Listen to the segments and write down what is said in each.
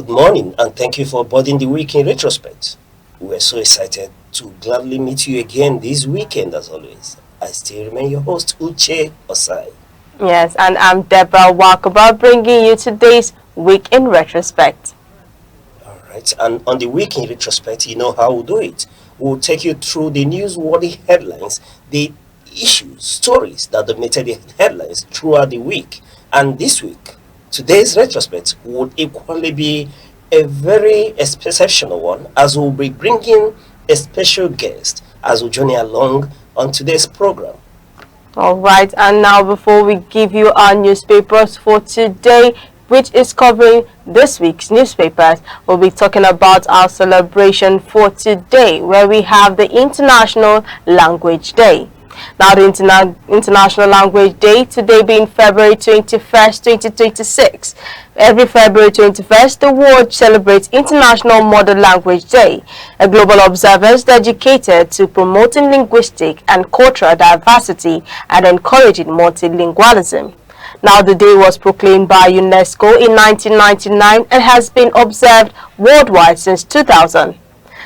Good morning, and thank you for boarding the week in retrospect. We're so excited to gladly meet you again this weekend, as always. I still remain your host, Uche Osai. Yes, and I'm Deborah Wakaba, bringing you today's Week in Retrospect. All right, and on the week in retrospect, you know how we'll do it. We'll take you through the newsworthy headlines, the issues, stories that dominated the headlines throughout the week. And this week, today's retrospect would equally be a very exceptional one, as we'll be bringing a special guest as we journey along on today's program. All right, and now before we give you our newspapers for today, which is covering this week's newspapers, we'll be talking about our celebration for today, where we have the International Language Day. Now, the International Language Day, today being February 21st, 2026. Every February 21st, the world celebrates International Mother Language Day, a global observance dedicated to promoting linguistic and cultural diversity and encouraging multilingualism. Now, the day was proclaimed by UNESCO in 1999 and has been observed worldwide since 2000.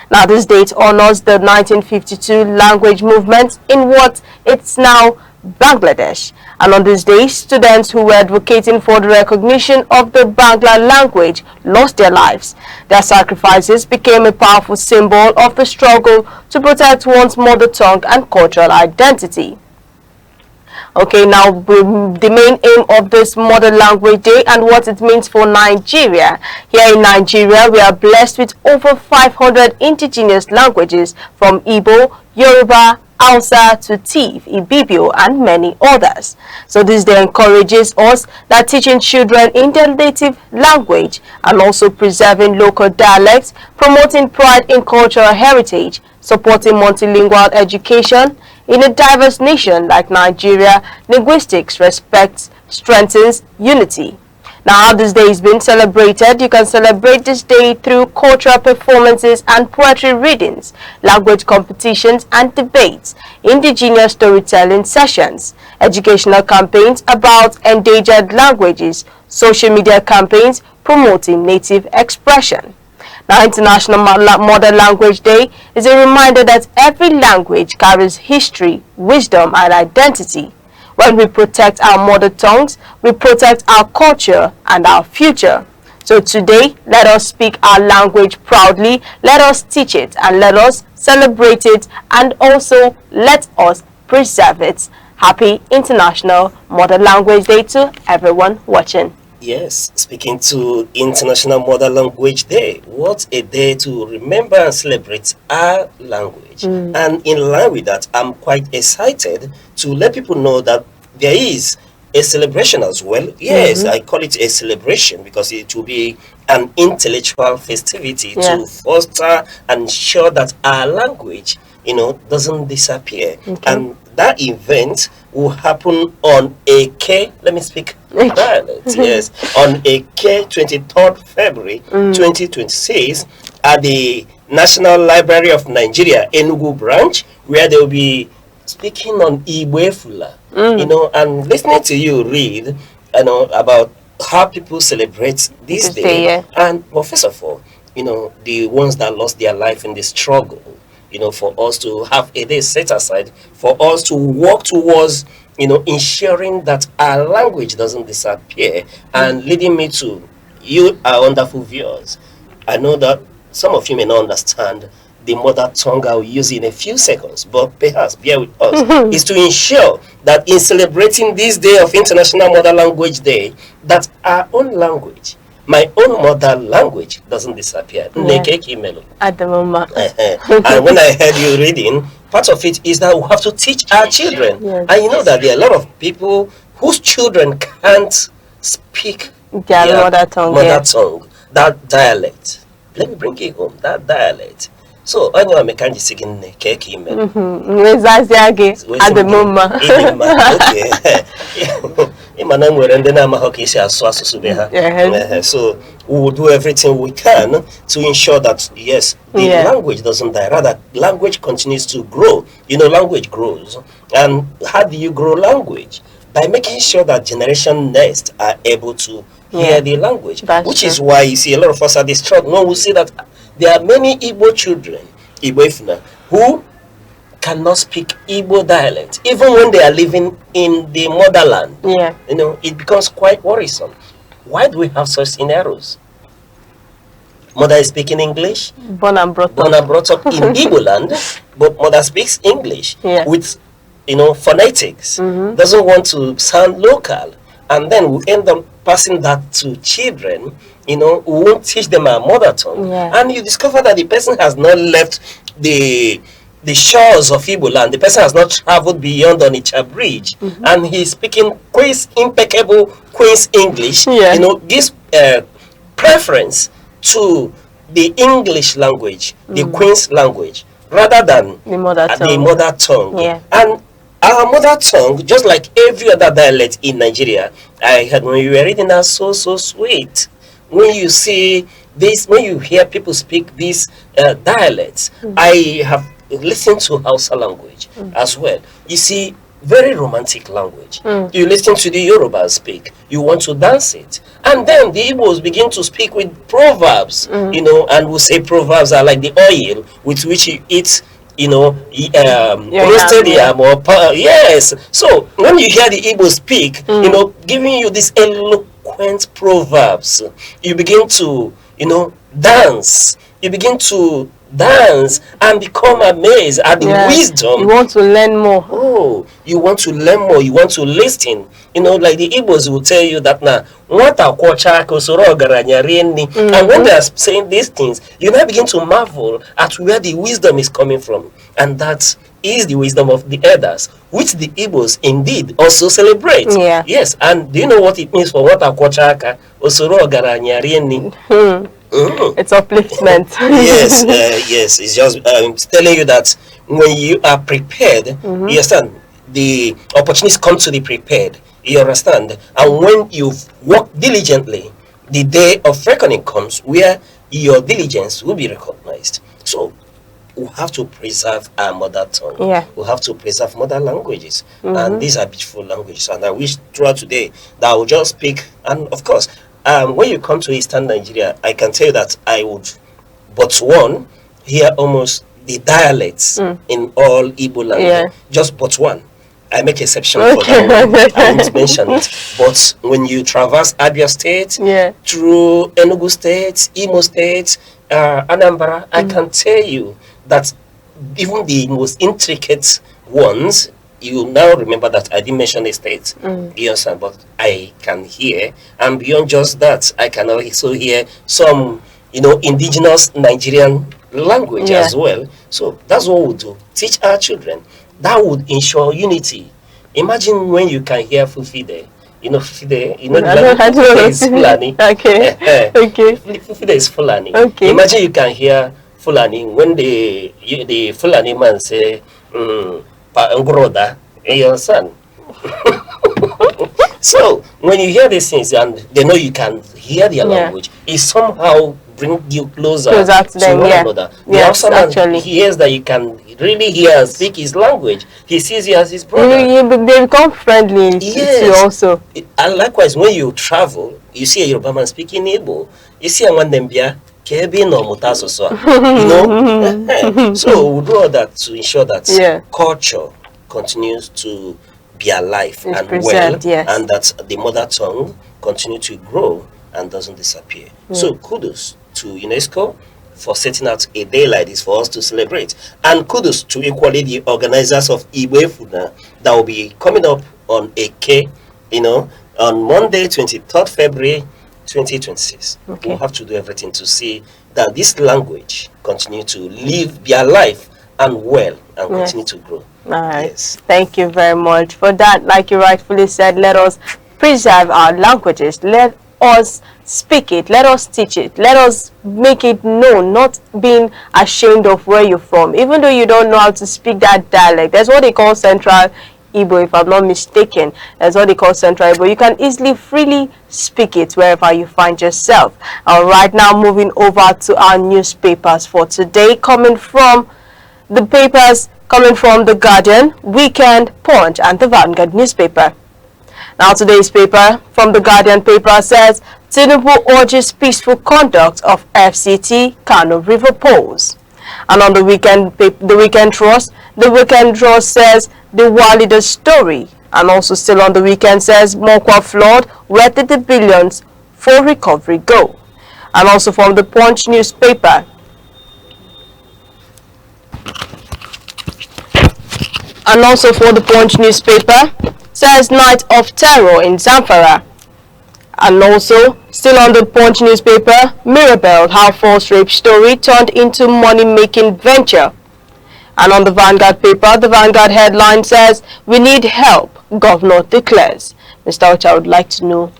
Now, this date honors the 1952 language movement in what it's now Bangladesh. And on this day, students who were advocating for the recognition of the Bangla language lost their lives. Their sacrifices became a powerful symbol of the struggle to protect one's mother tongue and cultural identity. Okay, now the main aim of this Mother Language Day and what it means for Nigeria. Here in Nigeria, we are blessed with over 500 indigenous languages from Igbo, Yoruba, Hausa to Tiv, Ibibio, and many others. So this day encourages us that teaching children in their native language and also preserving local dialects, promoting pride in cultural heritage, supporting multilingual education. In a diverse nation like Nigeria, linguistics respects, strengthens unity. Now, how this day is being celebrated, you can celebrate this day through cultural performances and poetry readings, language competitions and debates, indigenous storytelling sessions, educational campaigns about endangered languages, social media campaigns promoting native expression. Now, International Mother Language Day is a reminder that every language carries history, wisdom, and identity. When we protect our mother tongues, we protect our culture and our future. So today, let us speak our language proudly, let us teach it, and let us celebrate it, and also let us preserve it. Happy International Mother Language Day to everyone watching. Yes, speaking to International Mother Language Day, what a day to remember and celebrate our language. And in line with that, I'm quite excited to let people know that there is a celebration as well. Yes, I call it a celebration because it will be an intellectual festivity to foster and ensure that our language, doesn't disappear. And that event will happen on ANEKE, let me speak dialect, yes, on ANEKE 23rd February 2026 at the National Library of Nigeria, Enugu branch, where they will be speaking on Igboeme, and listening to you read, about how people celebrate this day. Well, first of all, the ones that lost their life in the struggle, for us to have a day set aside, for us to work towards, ensuring that our language doesn't disappear, and leading me to you, our wonderful viewers. I know that some of you may not understand the mother tongue. I'll use in a few seconds, but perhaps bear with us, is to ensure that in celebrating this day of International Mother Language Day, that our own language, my own mother language, doesn't disappear. At the moment. And when I heard you reading, part of it is that we have to teach our children. And you know that there are a lot of people whose children can't speak their mother tongue, that dialect. Let me bring it home, that dialect. So, I know I'm a kind of singing cake email. At the moment. So we will do everything we can to ensure that yes, the language doesn't die, rather language continues to grow. Language grows. And how do you grow language? By making sure that generation next are able to hear the language. That's Which true. is why you see a lot of us are distraught when we see that there are many Igbo children, Igboefuna, who cannot speak Igbo dialect, even when they are living in the motherland. Yeah. You know, it becomes quite worrisome. Why do we have such scenarios? Mother is speaking English, Born and brought born up. and brought up in Igbo land, but mother speaks English with, phonetics. Doesn't want to sound local, and then we end up passing that to children. We won't teach them our mother tongue, and you discover that the person has not left the shores of Igbo land. The person has not traveled beyond Onitsha Bridge, and he's speaking impeccable Queen's English. Gives preference to the English language, the Queen's language, rather than the mother tongue. And our mother tongue, just like every other dialect in Nigeria, I heard when you were reading that, so sweet. When you see this, when you hear people speak these dialects, I have listened to Hausa language as well. You see, very romantic language. You listen to the Yoruba speak, you want to dance it. And then the Igbos begin to speak with proverbs, and we say proverbs are like the oil with which you eat, roasted yam or yes. So when you hear the Igbos speak, giving you these eloquent proverbs, you begin to, dance. You begin to dance and become amazed at the wisdom. You want to learn more. Oh, you want to learn more. You want to listen. Like the Igbos will tell you that now. And when they are saying these things, you now begin to marvel at where the wisdom is coming from. And that is the wisdom of the elders, which the Igbos indeed also celebrate. Yes, and do you know what it means for what Akwochaka Osoro Garanyarieni? It's upliftment. Yes, yes. It's just telling you that when you are prepared, you understand, the opportunities come to the prepared. You understand? And when you've worked diligently, the day of reckoning comes where your diligence will be recognized. So we have to preserve our mother tongue. We have to preserve mother languages. And these are beautiful languages. And I wish throughout today that I will just speak. And of course, when you come to Eastern Nigeria, I can tell you that I would, but one, hear almost the dialects in all Igbo language. Just but one. I make exception for that one. I won't mention it. But when you traverse Abia State, through Enugu State, Imo State, Anambra, I can tell you that even the most intricate ones, you now remember that I didn't mention the state. You understand? But I can hear, and beyond just that, I can also hear some, indigenous Nigerian language as well. So that's what we'll do. Teach our children. That would ensure unity. Imagine when you can hear Fufide. Fufide, the language is Fulani. Okay. Fufide is Fulani. Okay. Imagine you can hear Fulani when the Fulani man say, Ngoda, your son. So when you hear these things and they know you can hear their language, it somehow bring you closer to them, one another. Yes, actually. He hears that you can really hear and speak his language. He sees you as his brother. They become friendly too also. And likewise, when you travel, you see a Yoruba man speaking Igbo. You see a Wandembia, Kebi no Mutasoso. So we do all that to ensure that culture continues to be alive and well, and that the mother tongue continue to grow and doesn't disappear. So kudos to UNESCO for setting out a day like this for us to celebrate, and kudos to equally the organizers of Igboeme that will be coming up on ANEKE, on Monday, 23rd February 2026. We'll have to do everything to see that this language continue to live, be alive and well, and continue to grow. All right. Yes. Thank you very much for that. Like you rightfully said, let us preserve our languages. Let us speak it. Let us teach it. Let us make it known, not being ashamed of where you're from. Even though you don't know how to speak that dialect, that's what they call Central Igbo, if I'm not mistaken. That's what they call Central Igbo. You can easily, freely speak it wherever you find yourself. All right, now moving over to our newspapers for today, coming from the papers, coming from The Guardian, Weekend, Punch, and The Vanguard newspaper. Now today's paper from The Guardian paper says, Tinubu urges peaceful conduct of FCT Kano River polls. And on the weekend trust says the war leader's story. And also still on the weekend says Mokwa flood, where did the billions for recovery go? And also from the Punch newspaper, says night of terror in Zamfara. And also, still on the Punch newspaper, Mirabel, how false rape story turned into money-making venture. And on the Vanguard paper, the Vanguard headline says, we need help, governor declares. Mr. Ocha, I would like to know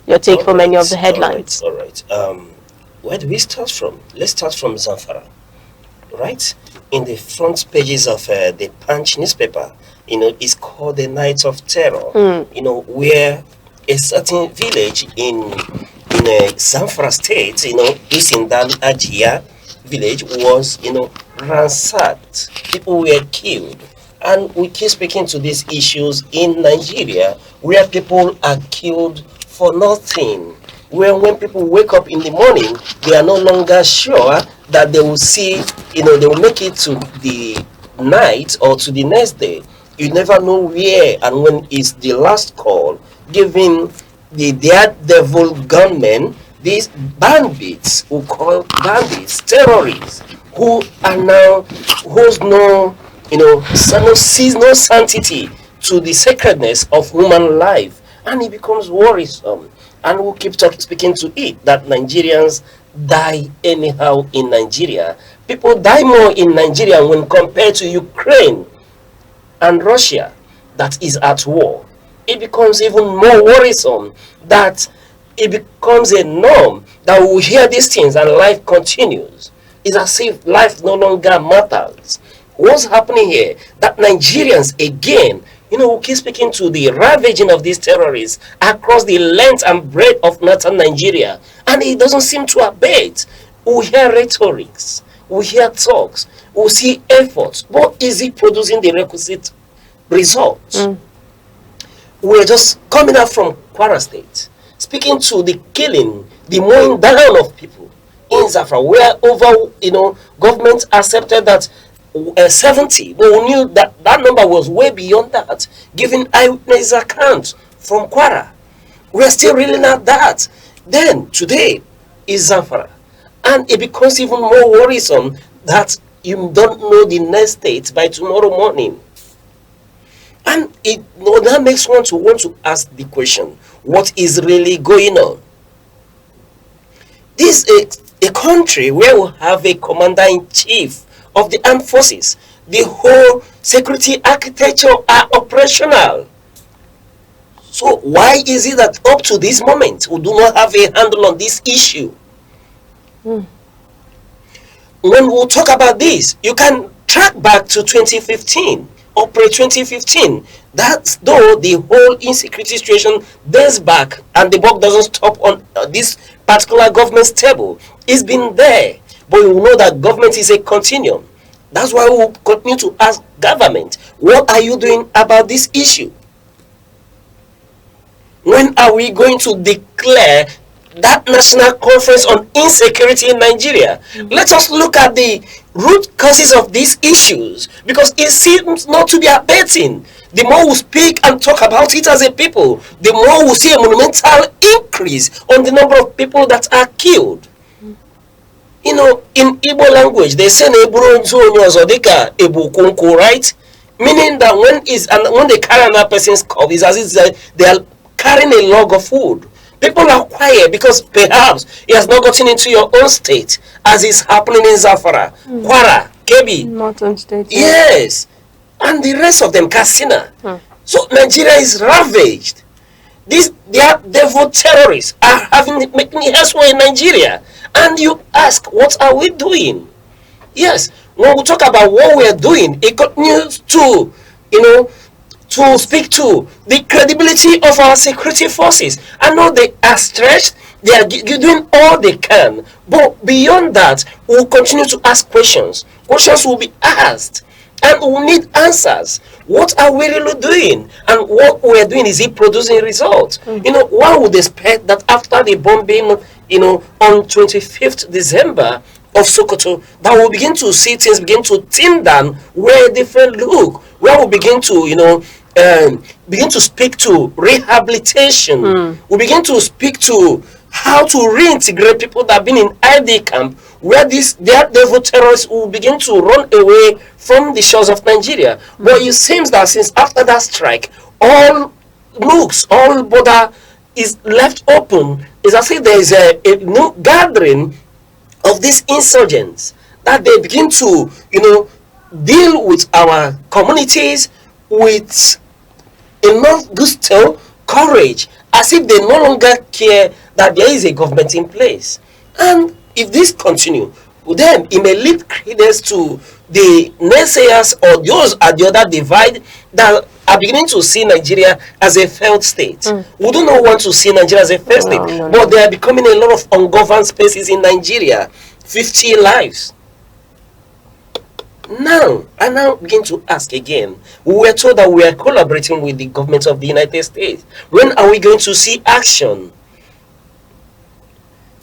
your take for many of the headlines. All right. Where do we start from? Let's start from Zamfara. Right? In the front pages of the Punch newspaper, it's called the Night of Terror, where a certain village in Zamfara state, this in Dan Ajia village was, ransacked. People were killed. And we keep speaking to these issues in Nigeria, where people are killed for nothing. Where when people wake up in the morning, they are no longer sure that they will see, they will make it to the night or to the next day. You never know where and when is the last call, giving the daredevil gunmen, these bandits who call bandits, terrorists, who are now, who's no, sees no sanctity to the sacredness of human life, and it becomes worrisome. And we'll keep speaking to it, that Nigerians die anyhow in Nigeria. People die more in Nigeria when compared to Ukraine and Russia that is at war. It becomes even more worrisome that it becomes a norm that we will hear these things and life continues. It's as if life no longer matters. What's happening here? That Nigerians again, we keep speaking to the ravaging of these terrorists across the length and breadth of northern Nigeria, and it doesn't seem to abate. We hear rhetorics, we hear talks, we see efforts, but is it producing the requisite results? We're just coming out from Kwara State, speaking to the killing, the mowing down of people in Zafra, where over, government accepted that 70, but we knew that that number was way beyond that, giving eyewitness accounts from Kwara. We're still reeling out that. Then, today is Zamfara. And it becomes even more worrisome that you don't know the next state by tomorrow morning. And that makes one to want to ask the question, what is really going on? This is a country where we have a commander-in-chief of the armed forces. The whole security architecture are operational. So why is it that up to this moment we do not have a handle on this issue? When we talk about this, you can track back to 2015, or pre-2015. That's though the whole insecurity situation days back and the buck doesn't stop on this particular government's table. It's been there. But you know that government is a continuum. That's why we will continue to ask government, what are you doing about this issue? When are we going to declare that national conference on insecurity in Nigeria? Let us look at the root causes of these issues, because it seems not to be abating. The more we speak and talk about it as a people, the more we see a monumental increase on the number of people that are killed. In Igbo language, they say right? Meaning that when they carry another person's cup, it's as if they are carrying a log of food. People are quiet because perhaps it has not gotten into your own state, as is happening in Zamfara, Kwara, Kebbi. Northern state. Yes. And the rest of them, Katsina. So Nigeria is ravaged. Their devil terrorists are making it elsewhere in Nigeria. And you ask, what are we doing? Yes, when we talk about what we are doing, it continues to, to speak to the credibility of our security forces. I know they are stretched, they are doing all they can, but beyond that, we'll continue to ask questions. Questions will be asked. And we need answers. What are we really doing? And what we are doing, is it producing results? You know, one would expect that after the bombing, you know, on 25th December of Sokoto, that we'll begin to see things begin to thin down, where different look, where we begin to, you know, begin to speak to rehabilitation. We begin to speak to how to reintegrate people that have been in ID camp, where their devil terrorists will begin to run away from the shores of Nigeria. But it seems that since after that strike, all nooks, all border is left open. It's as if there is a new gathering of these insurgents, that they begin to, you know, deal with our communities with enough gusto, courage, as if they no longer care that there is a government in place. And if this continue, then it may lead credence to the naysayers or those at the other divide that are beginning to see Nigeria as a failed state. We do not want to see Nigeria as a failed state, but there are becoming a lot of ungoverned spaces in Nigeria. 50 lives. Now, I now begin to ask again. We were told that we are collaborating with the government of the United States. When are we going to see action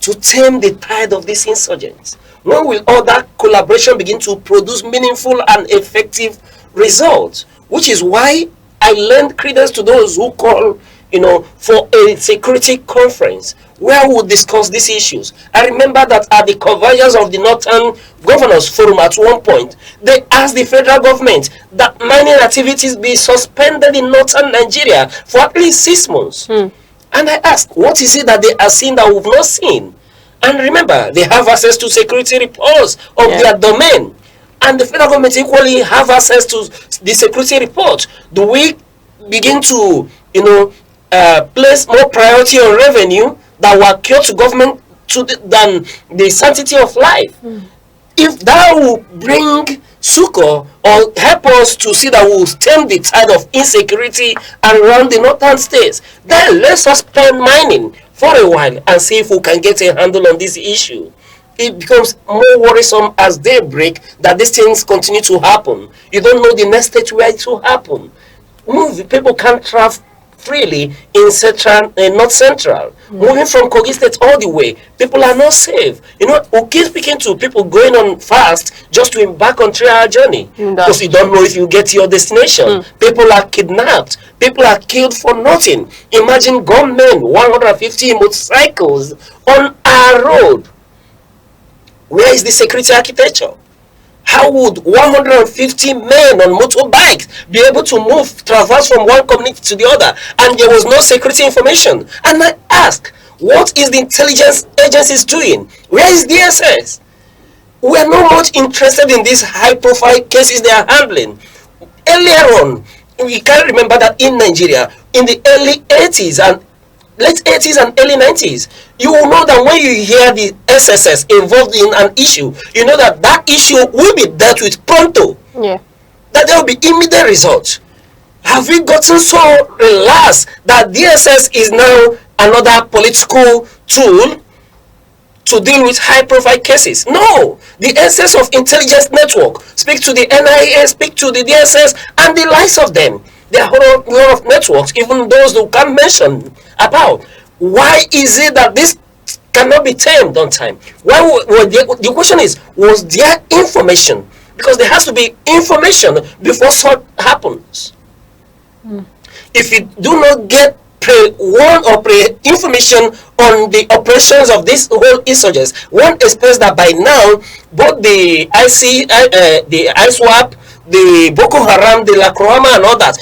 to tame the tide of these insurgents? When will all that collaboration begin to produce meaningful and effective results? Which is why I lend credence to those who call, you know, for a security conference where we'll discuss these issues. I remember that at the convergence of the Northern Governors Forum at one point, they asked the federal government that mining activities be suspended in Northern Nigeria for at least 6 months. And I asked, what is it that they are seeing that we've not seen? And remember, they have access to security reports of their domain. And the federal government equally have access to the security report. Do we begin to, you know, place more priority on revenue that will accrue to government than the sanctity of life? If that will bring succor or help us to see that we'll stem the tide of insecurity around the northern states, then let's suspend mining for a while and see if we can get a handle on this issue. It becomes more worrisome as they break that these things continue to happen. You don't know the next stage where it will happen. People can't travel freely in central, north central. Moving from Kogi State all the way, people are not safe. You know, we keep speaking to people going on fast just to embark on 3-hour journey because you don't know if you get to your destination. People are kidnapped. People are killed for nothing. Imagine gunmen, 150 motorcycles on our road. Where is the security architecture? How would 150 men on motorbikes be able to traverse from one community to the other? And there was no security information. And I ask, what is the intelligence agencies doing? Where is DSS? We are not much interested in these high-profile cases they are handling. Earlier on, we can remember that in Nigeria, in the early 80s and late 80s and early 90s, you will know that when you hear the SSS involved in an issue, you know that that issue will be dealt with pronto. That there will be immediate results. Have we gotten so relaxed that DSS is now another political tool to deal with high-profile cases? No. The essence of intelligence network, speak to the NIA, speak to the DSS, and the likes of them. There are a lot of networks, even those who can't mention about. Why is it that this cannot be tamed on time? The question is, was there information? Because there has to be information before such happens. If you do not get information on the operations of this whole insurgents, one expects that by now both the ISWAP, the Boko Haram, the La Croama and all that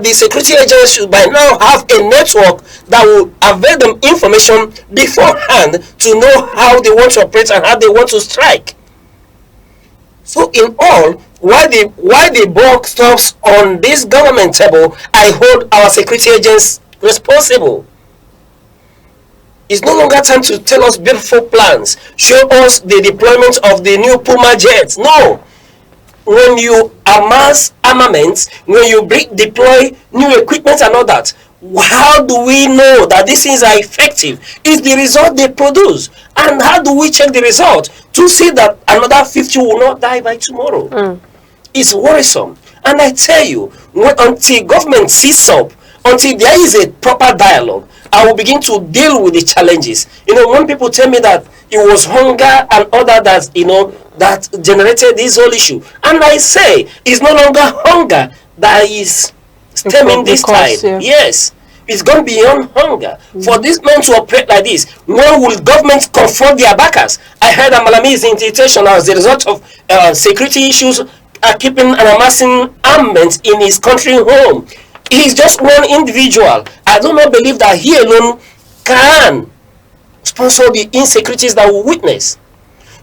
the security agents should by now have a network that will avail them information beforehand to know how they want to operate and how they want to strike. So in all, why the buck stops on this government table, I hold our security agents responsible. It's no longer time to tell us beautiful plans, show us the deployment of the new Puma jets. No. When you amass armaments, when you deploy new equipment and all that, how do we know that these things are effective? Is the result they produce? And how do we check the result to see that another 50 will not die by tomorrow? It's worrisome. And I tell you, until government sees up, until there is a proper dialogue, I will begin to deal with the challenges. When people tell me that it was hunger and other that, that generated this whole issue, and I say it's no longer hunger that is stemming this tide. Yeah. Yes, it's gone beyond hunger. For these men to operate like this, when will government confront their backers? I heard Amalami is in detention as a result of security issues, keeping and amassing armaments in his country home. He's just one individual. I do not believe that he alone can sponsor the insecurities that we witness.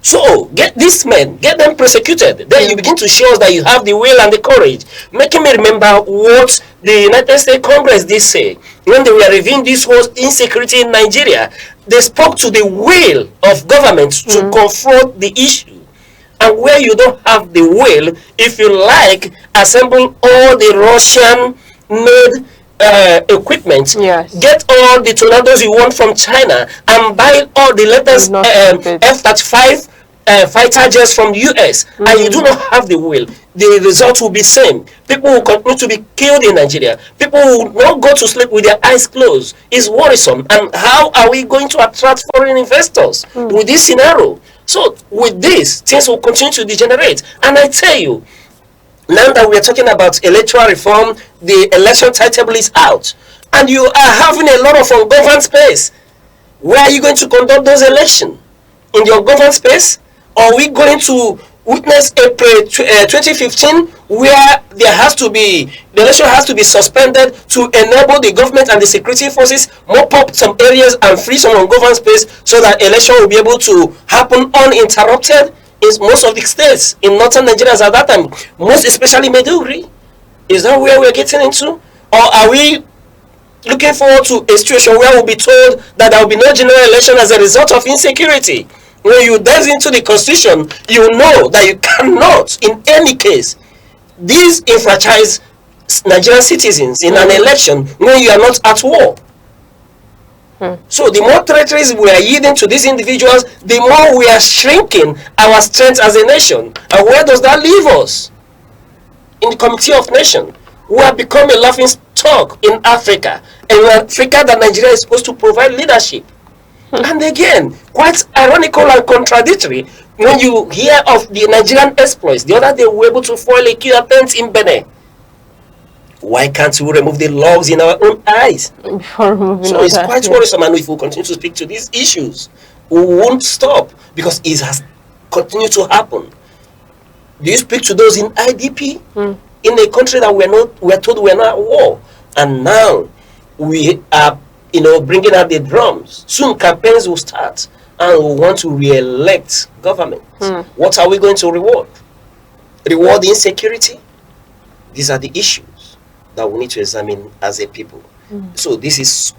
So get these men, get them prosecuted. Then you begin to show us that you have the will and the courage. Making me remember what the United States Congress did say when they were reviewing this whole insecurity in Nigeria. They spoke to the will of government to confront the issue. And where you don't have the will, if you like, assembling all the Russian-made equipment, get all the tornadoes you want from China, and buy all the latest F-35 fighter jets from the US, and you do not have the will, the result will be same. People will continue to be killed in Nigeria. People will not go to sleep with their eyes closed. It's worrisome. And how are we going to attract foreign investors with this scenario? So with this, things will continue to degenerate. And I tell you, now that we are talking about electoral reform, the election timetable is out, and you are having a lot of ungoverned space. Where are you going to conduct those elections? In the ungoverned space? Or are we going to witness April 2015, where there has to be, the election has to be suspended to enable the government and the security forces mop up some areas and free some ungoverned space so that election will be able to happen uninterrupted in most of the states in northern Nigeria at that time, most especially Maiduguri? Is that where we're getting into? Or are we looking forward to a situation where we'll be told that there will be no general election as a result of insecurity? When you dive into the constitution, you know that you cannot, in any case, disenfranchise Nigerian citizens in an election when you are not at war. So the more territories we are yielding to these individuals, the more we are shrinking our strength as a nation. And where does that leave us? In the Committee of Nations, we have become a laughing stock in Africa. And in Africa, that Nigeria is supposed to provide leadership. And again, quite ironical and contradictory when you hear of the Nigerian exploits. The other day, we were able to foil a key attempt in Benin. Why can't we remove the logs in our own eyes? So it's quite worrisome, and if we continue to speak to these issues, we won't stop, because it has continued to happen. Do you speak to those in IDP in a country that we're told we're not at war, and now we are, bringing out the drums? Soon campaigns will start, and we want to re-elect government. What are we going to reward? Reward insecurity? These are the issues that we need to examine as a people. So this is,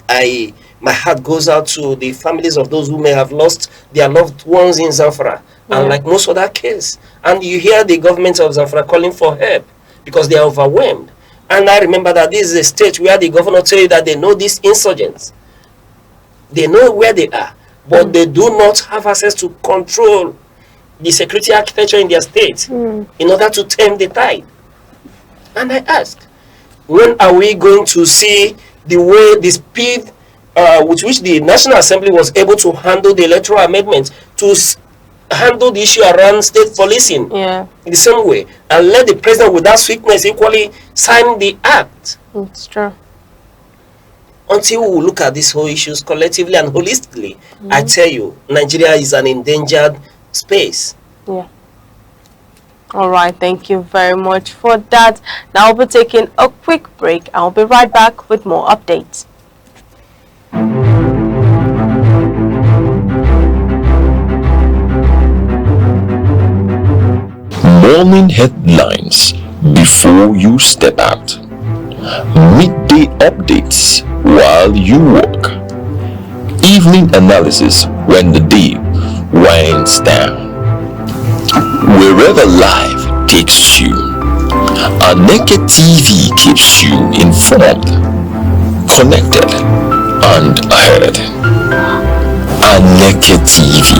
my heart goes out to the families of those who may have lost their loved ones in Zamfara, and like most other cases. And you hear the government of Zamfara calling for help because they are overwhelmed. And I remember that this is a state where the governor tell you that they know these insurgents. They know where they are, but they do not have access to control the security architecture in their state in order to tame the tide. And I ask, when are we going to see the speed with which the National Assembly was able to handle the electoral amendment, to handle the issue around state policing in the same way, and let the president with that swiftness equally sign the act? It's true. Until we look at these whole issues collectively and holistically, I tell you, Nigeria is an endangered space. All right, thank you very much for that. Now we'll be taking a quick break, and I'll be right back with more updates. Morning headlines before you step out. Midday updates while you work. Evening analysis when the day winds down. Wherever life takes you, ANEKE TV keeps you informed, connected, and ahead. ANEKE TV.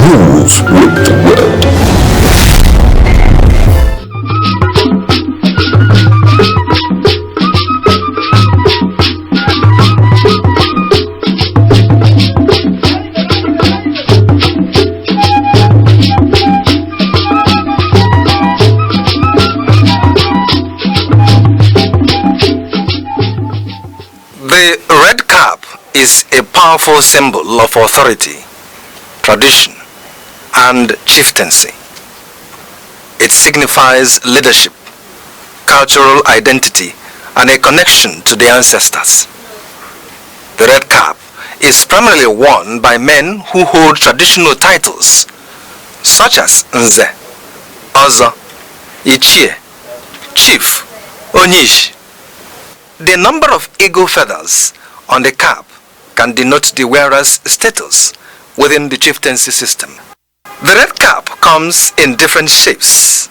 Move with the world. is a powerful symbol of authority, tradition, and chieftaincy. It signifies leadership, cultural identity, and a connection to the ancestors. The red cap is primarily worn by men who hold traditional titles such as Nze, Ozo, Ichie, Chief, Onyish. The number of eagle feathers on the cap can denote the wearer's status within the chieftaincy system. The red cap comes in different shapes,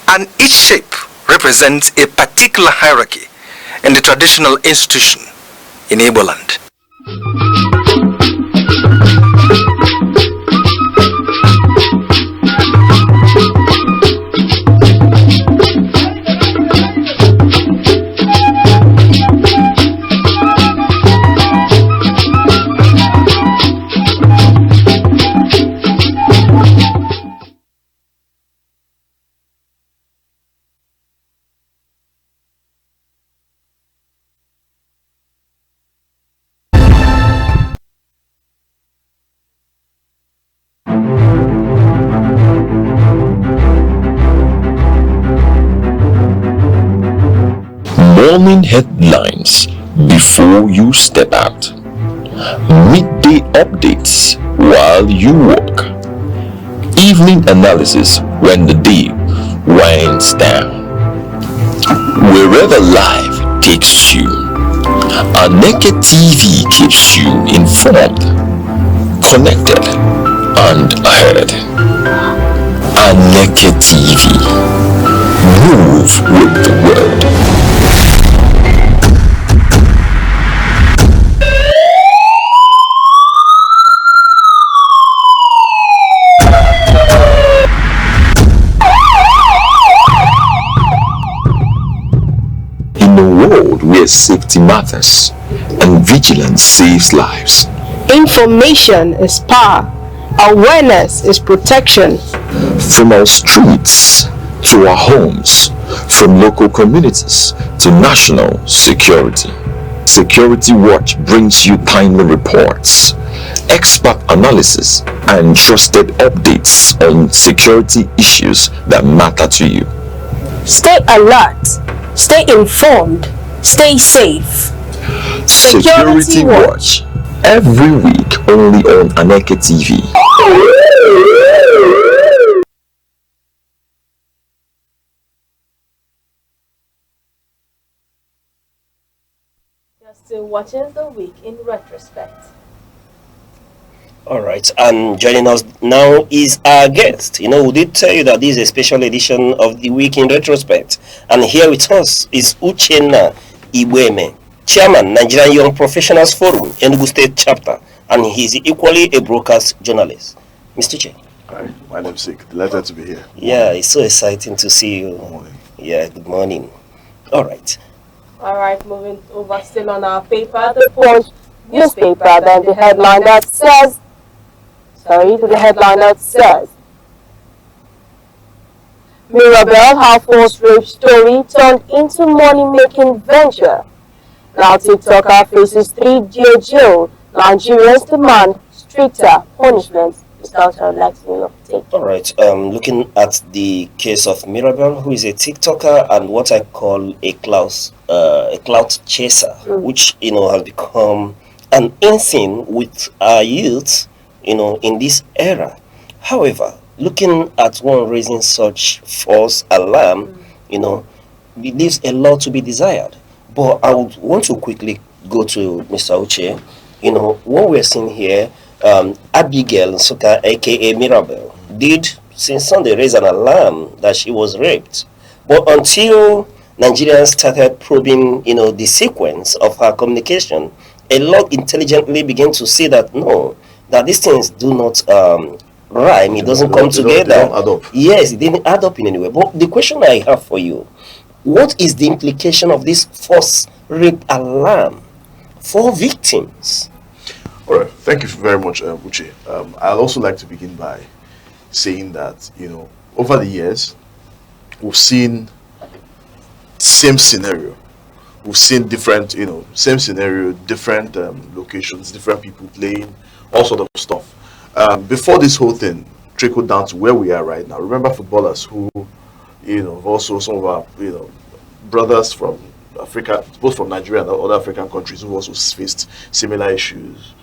and each shape represents a particular hierarchy in the traditional institution in Igbo land. Morning headlines before you step out. Midday updates while you work. Evening analysis when the day winds down. Wherever life takes you, ANEKE TV keeps you informed, connected, and ahead. ANEKE TV. Move with the world. In a world where safety matters and vigilance saves lives, Information is power. Awareness is protection. from our streets to our homes, from local communities to national security, Security Watch brings you timely reports, expert analysis, and trusted updates on security issues that matter to you. Stay alert. Stay informed. Stay safe. Security Watch, every week only on ANEKE TV. You're still watching The Week in Retrospect. All right, and joining us now is our guest. You know, we did tell you that this is a special edition of the Week in Retrospect, and here with us is Uchenna Igboeme, Chairman, Nigerian Young Professionals Forum, Enugu State Chapter, and he's equally a broadcast journalist. Mr. Che. Hi, my name's Sick. Delighted to be here. Yeah, it's so exciting to see you. Good morning. Yeah, good morning. All right. All right, moving over still on our paper, the Punch newspaper, then the headline that says, Mirabel, how forced rape story turned into money-making venture. Now TikToker faces 3-year jail. Nigerians demand stricter punishments. Mr. I'd like to know your take. All right. Looking at the case of Mirabel, who is a TikToker and what I call a clout chaser, which has become an in-thing with our youth, in this era. However, looking at one raising such false alarm, it leaves a lot to be desired. But I would want to quickly go to Mr. Uche. What we're seeing here, Abigail Nsuka, aka Mirabel, did since Sunday raise an alarm that she was raped. But until Nigerians started probing, the sequence of her communication, a lot intelligently began to see that no, that these things do not rhyme. It doesn't come together. They don't add up. Yes, it didn't add up in any way. But the question I have for you, what is the implication of this false rape alarm for victims? All right. Thank you very much, Uche. I'd also like to begin by saying that, over the years, we've seen the same scenario we've seen different, same scenario, different locations, different people playing, all sort of stuff. Before this whole thing trickled down to where we are right now, remember footballers who, also some of our, brothers from Africa, both from Nigeria and other African countries, who also faced similar issues.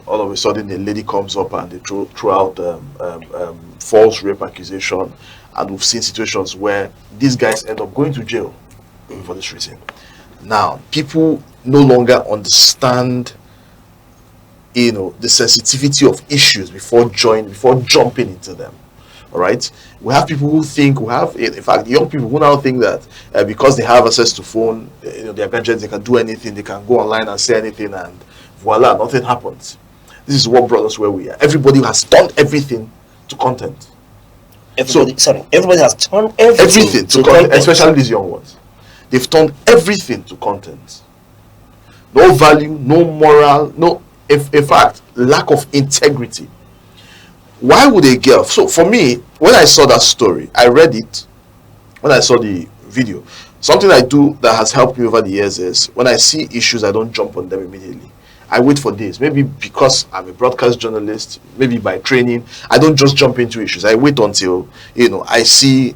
All of a sudden, a lady comes up and they throw out false rape accusation, and we've seen situations where these guys end up going to jail for this reason. Now, people no longer understand, the sensitivity of issues before jumping into them. All right, we have people who think, in fact, young people who now think that because they have access to phone, their gadgets, they can do anything, they can go online and say anything, and voila, nothing happens. This is what brought us where we are. Everybody has turned everything to content. Everybody has turned everything to content, especially these young ones. They've turned everything to content. No value, no moral, no, in fact, lack of integrity. Why would a girl? So for me, when I saw that story, I read it. When I saw the video, something I do that has helped me over the years is when I see issues, I don't jump on them immediately. I wait for days. Maybe because I'm a broadcast journalist, maybe by training, I don't just jump into issues. I wait until I see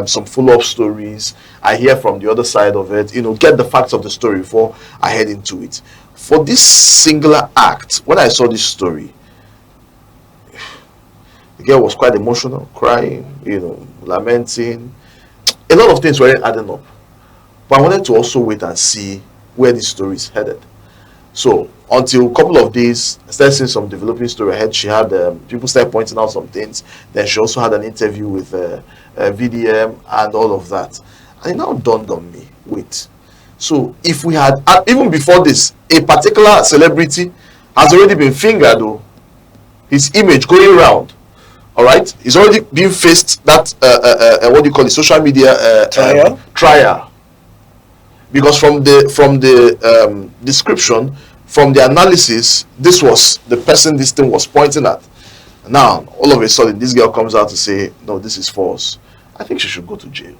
some follow-up stories. I hear from the other side of it. Get the facts of the story before I head into it. For this singular act, when I saw this story, the girl was quite emotional, crying, lamenting. A lot of things weren't adding up. But I wanted to also wait and see where this story is headed. So until a couple of days, I started seeing some developing story ahead. She had people started pointing out some things. Then she also had an interview with VDM and all of that. And it now dawned on me, wait. So if we had, even before this, a particular celebrity has already been fingered, though, his image going around. All right, he's already been faced that what do you call it, social media trial, because from the description, from the analysis, this was the person this thing was pointing at. Now all of a sudden this girl comes out to say, no, this is false. I think she should go to jail.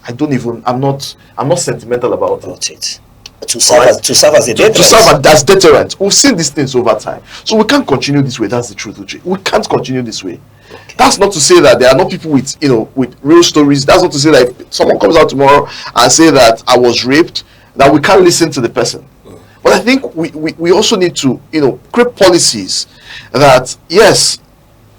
I'm not sentimental about it. To serve as a deterrent. To serve as deterrent. We've seen these things over time. So we can't continue this way. That's the truth, Uche. We can't continue this way. Okay. That's not to say that there are not people with with real stories. That's not to say that if someone comes out tomorrow and say that I was raped, that we can't listen to the person. But I think we also need to create policies that, yes,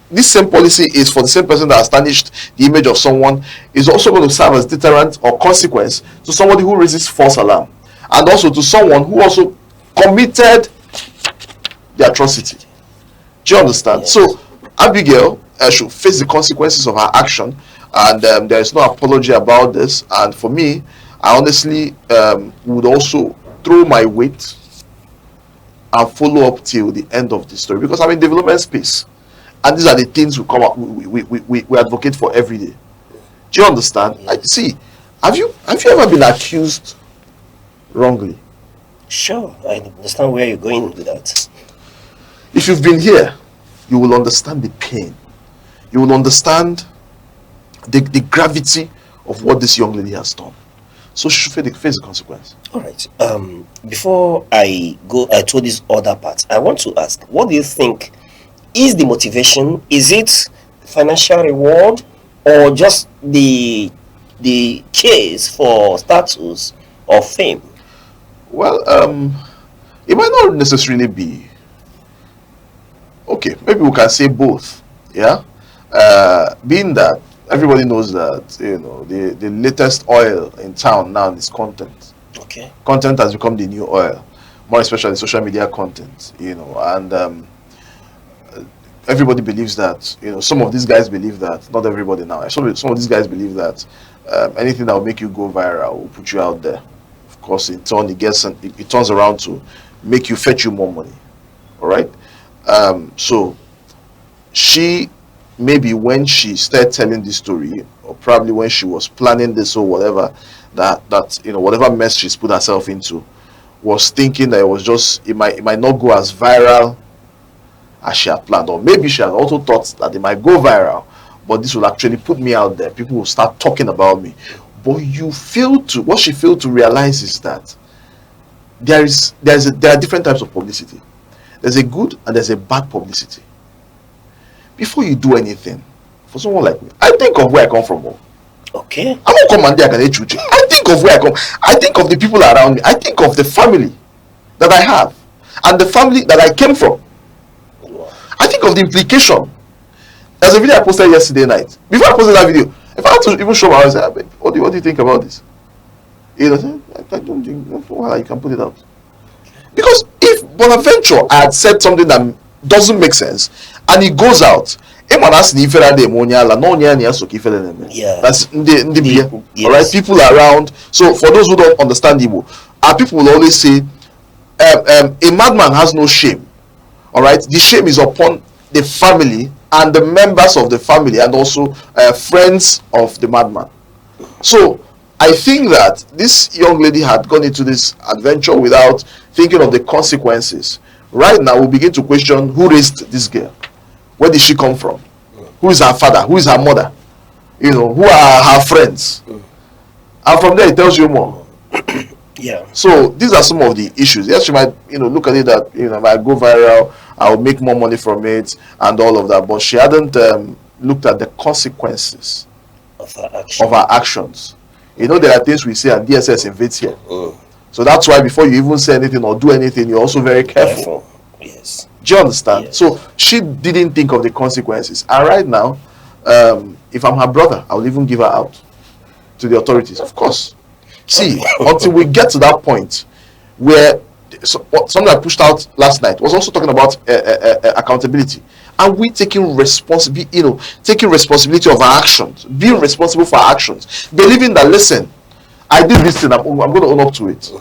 this same policy is for the same person that has tarnished the image of someone, is also going to serve as deterrent or consequence to somebody who raises false alarm. And also to someone who also committed the atrocity. Do you understand? Yes. So Abigail should face the consequences of her action, and there is no apology about this. And for me, I honestly would also throw my weight and follow up till the end of the story, because I'm in development space, and these are the things we advocate for every day. Do you understand? See, have you ever been accused wrongly? Sure, I understand where you're going with that. If you've been here, you will understand the pain. You will understand the gravity of what this young lady has done. So she should face the consequence. All right. Before I go to this other part, I want to ask, what do you think is the motivation? Is it financial reward, or just the case for status or fame? Well, it might not necessarily be. Okay, maybe we can say both. Yeah, being that everybody knows that the latest oil in town now is content. Okay, content has become the new oil, more especially social media content. And everybody believes that. Some of these guys believe that. Not everybody now. Some of these guys believe that anything that will make you go viral will put you out there. Of course, in turn, it turns around to make you fetch you more money. All right. So she, maybe when she started telling this story, or probably when she was planning this or whatever, that whatever mess she's put herself into, was thinking that it might not go as viral as she had planned, or maybe she had also thought that it might go viral, but this will actually put me out there. People will start talking about me. But what she failed to realize is that there are different types of publicity. There's a good and there's a bad publicity. Before you do anything, for someone like me, I think of where I come from. Okay. I'm not commanding I think of where I come. I think of the people around me. I think of the family that I have and the family that I came from. I think of the implication. There's a video I posted yesterday night. Before I posted that video, if I had to even show my eyes, what do you think about this? You know, I don't think you can put it out. Because if Bonaventure had said something that doesn't make sense and he goes out, yeah. That's yes. All right, people around. So for those who don't understand Igbo, people will always say a madman has no shame. All right, the shame is upon the family and the members of the family and also friends of the madman. So I think that this young lady had gone into this adventure without thinking of the consequences. Right now, we begin to question who raised this girl. Where did she come from? Who is her father? Who is her mother? You know, who are her friends? And from there, it tells you more. Yeah. So these are some of the issues. Yes, you might, look at it that, might go viral. I'll make more money from it and all of that. But she hadn't looked at the consequences of her actions. There are things we say and DSS invades here. So that's why before you even say anything or do anything, you're also very careful. Yes. Do you understand? Yes. So she didn't think of the consequences. And right now, if I'm her brother, I'll even give her out to the authorities. Of course. See, until we get to that point where something I pushed out last night was also talking about accountability. And we taking responsibility, taking responsibility of our actions, being responsible for our actions, believing that, listen, I did this thing, I'm going to own up to it.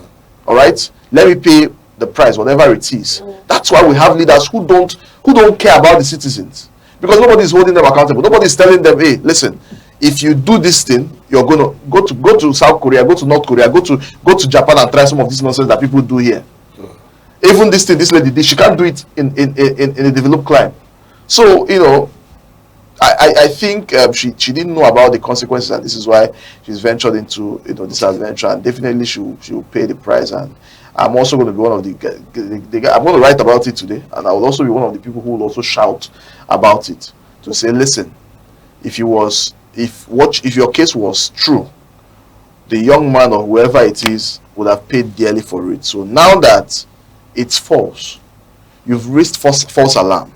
All right, let me pay the price, whatever it is. That's why we have leaders who don't care about the citizens, because nobody is holding them accountable. Nobody is telling them, hey, listen, if you do this thing, you're going to go to South Korea, go to North Korea, go to Japan and try some of this nonsense that people do here. Even this thing this lady did, she can't do it in a developed clime. So, I think she didn't know about the consequences, and this is why she's ventured into this adventure, and definitely she will pay the price. And I'm also going to be one of the I'm going to write about it today, and I will also be one of the people who will also shout about it to say, listen, if your case was true, the young man or whoever it is would have paid dearly for it. So now that it's false, you've raised false alarm.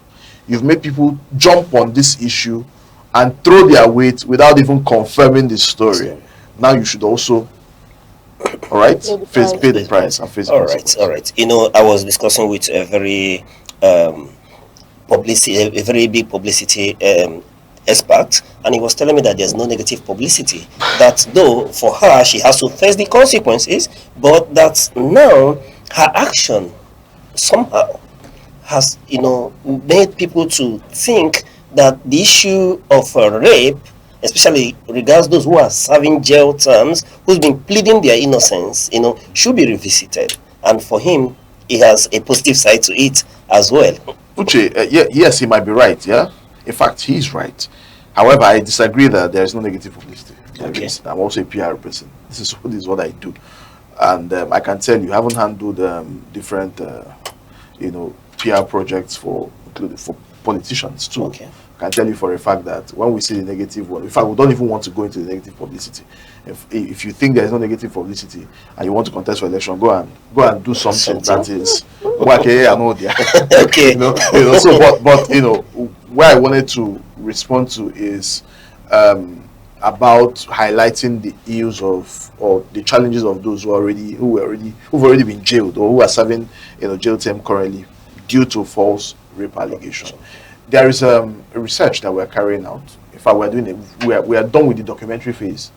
You've made people jump on this issue and throw their weight without even confirming the story. Now you should also, all right, pay the price and face. All right. I was discussing with a very big publicity expert, and he was telling me that there's no negative publicity. That though for her she has to face the consequences, but that now her action somehow has made people to think that the issue of rape, especially regards those who are serving jail terms, who's been pleading their innocence, should be revisited. And for him, he has a positive side to it as well. Uche, yes, he might be right. Yeah, in fact, he's right. However, I disagree that there is no negative publicity. Okay. I'm also a PR person. This is what I do, and I can tell you, I haven't handled different, PR projects for politicians too. Okay. I can tell you for a fact that when we see the negative one, in fact, we don't even want to go into the negative publicity. If you think there is no negative publicity and you want to contest for election, go and do something that is okay. I know there. Okay. So but where I wanted to respond to is about highlighting the ills of or the challenges of those who've already been jailed or who are serving jail term currently due to false rape allegations. There is a research that we're carrying out. In fact, we are done with the documentary phase,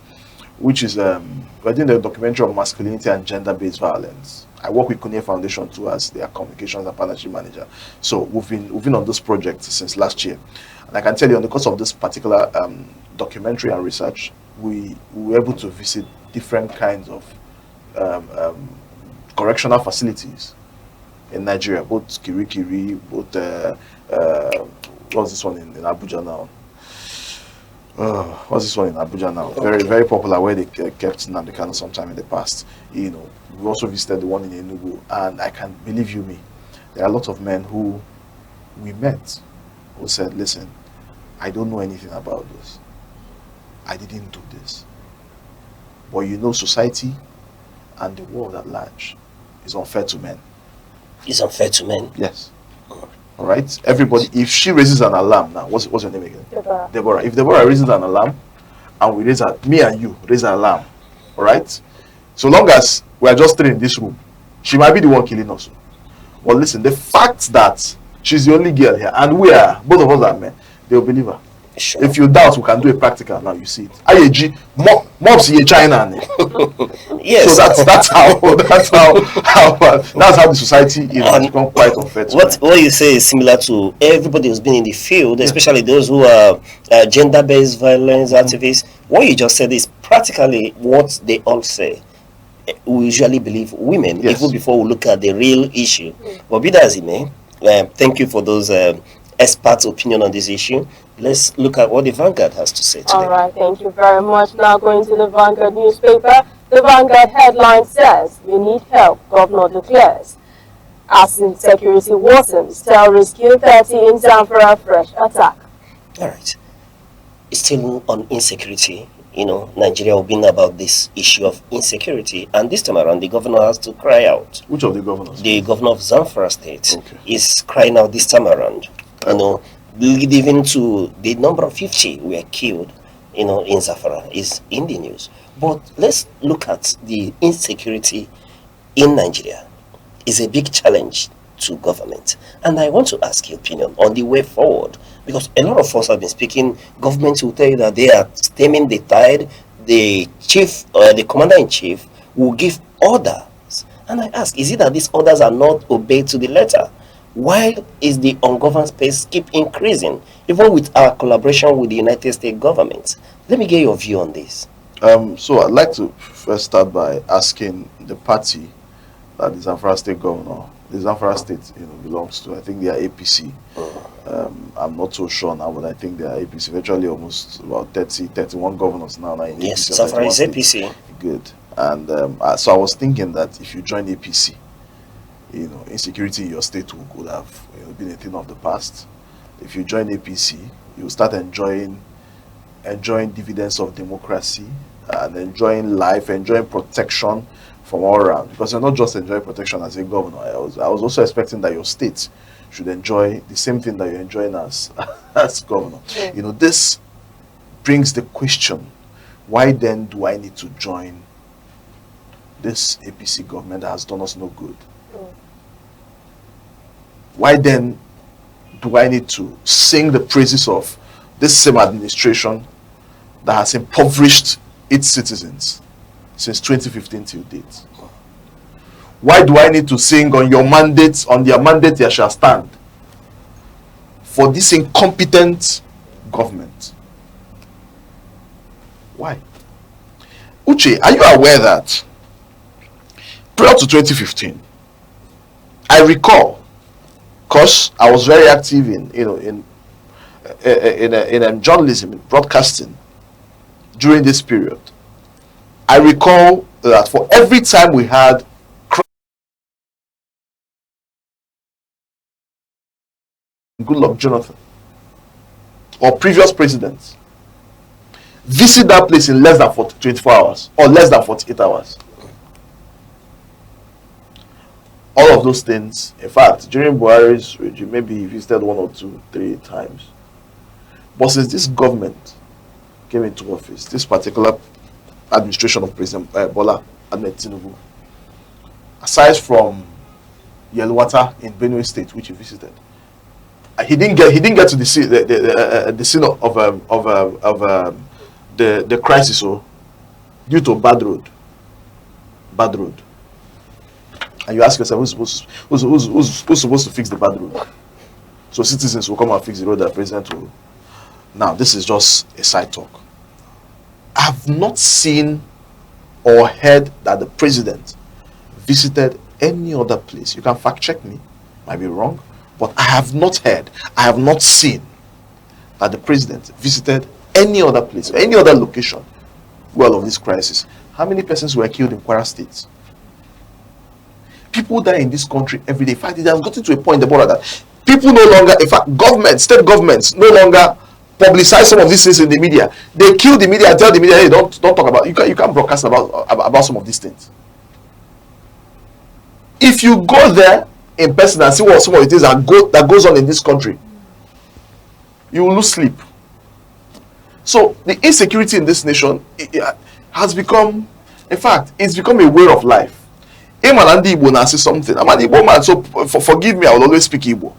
which is we're doing the documentary on masculinity and gender-based violence. I work with Kunie Foundation too as their communications and partnership manager. So we've been on this project since last year, and I can tell you on the course of this particular documentary and research, we were able to visit different kinds of correctional facilities in Nigeria, both Kirikiri, both what's this one in Abuja now? What's this one in Abuja now? Okay. Very, very popular, where they kept Nnamdi Kanu sometime in the past. You know, we also visited the one in Enugu, and I can believe you me, there are a lot of men who we met who said, listen, I don't know anything about this. I didn't do this. But you know, society and the world at large is unfair to men. It's unfair to men. Yes. All right. Everybody, if she raises an alarm now, what's your name again? Deborah. Deborah. If Deborah raises an alarm, and we raise me and you raise an alarm, all right. So long as we are just three in this room, she might be the one killing us. But listen, the fact that she's the only girl here, and we are both of us are men, they'll believe her. Sure. If you doubt, we can do a practical. Now you see it. IAG, mobs in China. Yes. So that's how the society has become quite unfair. What you say is similar to everybody who's been in the field, especially those who are gender-based violence activists. What you just said is practically what they all say. We usually believe women, even before we look at the real issue. But be that as it may, thank you for those experts' opinion on this issue. Let's look at what the Vanguard has to say today. All right, thank you very much. Now going to the Vanguard newspaper. The Vanguard headline says, "We need help, Governor declares." As insecurity worsens, terrorists kill 30 in Zamfara, fresh attack. All right. It's still on insecurity. You know, Nigeria will been about this issue of insecurity. And this time around, the governor has to cry out. Which of the governors? The governor of Zamfara State is crying out this time around. You know, leading to the number of 50 were killed, you know, in Zamfara is in the news. But let's look at the insecurity in Nigeria. It's a big challenge to government. And I want to ask your opinion on the way forward. Because a lot of us have been speaking, governments will tell you that they are stemming the tide. The chief, the commander-in-chief will give orders. And I ask, is it that these orders are not obeyed to the letter? Why is the ungoverned space keep increasing, even with our collaboration with the United States government? Let me get your view on this. So I'd like to first start by asking the party that the Zamfara State governor, the Zamfara State, belongs to. I think they are APC. I'm not so sure now, but I think they are APC. Virtually almost about 31 governors now in yes, APC. Zamfara is APC. Good. And so I was thinking that if you join APC, insecurity in your state could have been a thing of the past. If you join APC, you start enjoying dividends of democracy and enjoying life, enjoying protection from all around. Because you're not just enjoying protection as a governor. I was also expecting that your state should enjoy the same thing that you're enjoying as governor. Yeah. This brings the question, why then do I need to join this APC government that has done us no good? Why then do I need to sing the praises of this same administration that has impoverished its citizens since 2015 till date? Why do I need to sing on their mandate you shall stand for this incompetent government? Why? Uche, are you aware that prior to 2015, I recall, because I was very active in journalism, in broadcasting during this period, I recall that for every time we had Goodluck Jonathan or previous presidents visit that place in less than 24 hours or less than 48 hours. All of those things, in fact, during Buhari's regime, maybe he visited 1 or 2, 3 times. But since this government came into office, this particular administration of President Bola Ahmed Tinubu, aside from Yelwata in Benue State, which he visited, he didn't get to the scene of the crisis, due to bad road. And you ask yourself, who's supposed to fix the bad road? So citizens will come and fix the road that the president will. Now, this is just a side talk. I have not seen or heard that the president visited any other place. You can fact check me, might be wrong, but I have not heard, I have not seen that the president visited any other place, any other location, well, of this crisis, how many persons were killed in Kwara State? People die in this country every day. In fact, it has gotten to a point in the border that people no longer, in fact, governments, state governments, no longer publicize some of these things in the media. They kill the media and tell the media, hey, don't talk about. You can't broadcast about some of these things. If you go there in person and see what some of the things that goes on in this country, you will lose sleep. So the insecurity in this nation has become, in fact, it's become a way of life. Igbo now say something. I'm an Igbo man, so forgive me, I will always speak Igbo.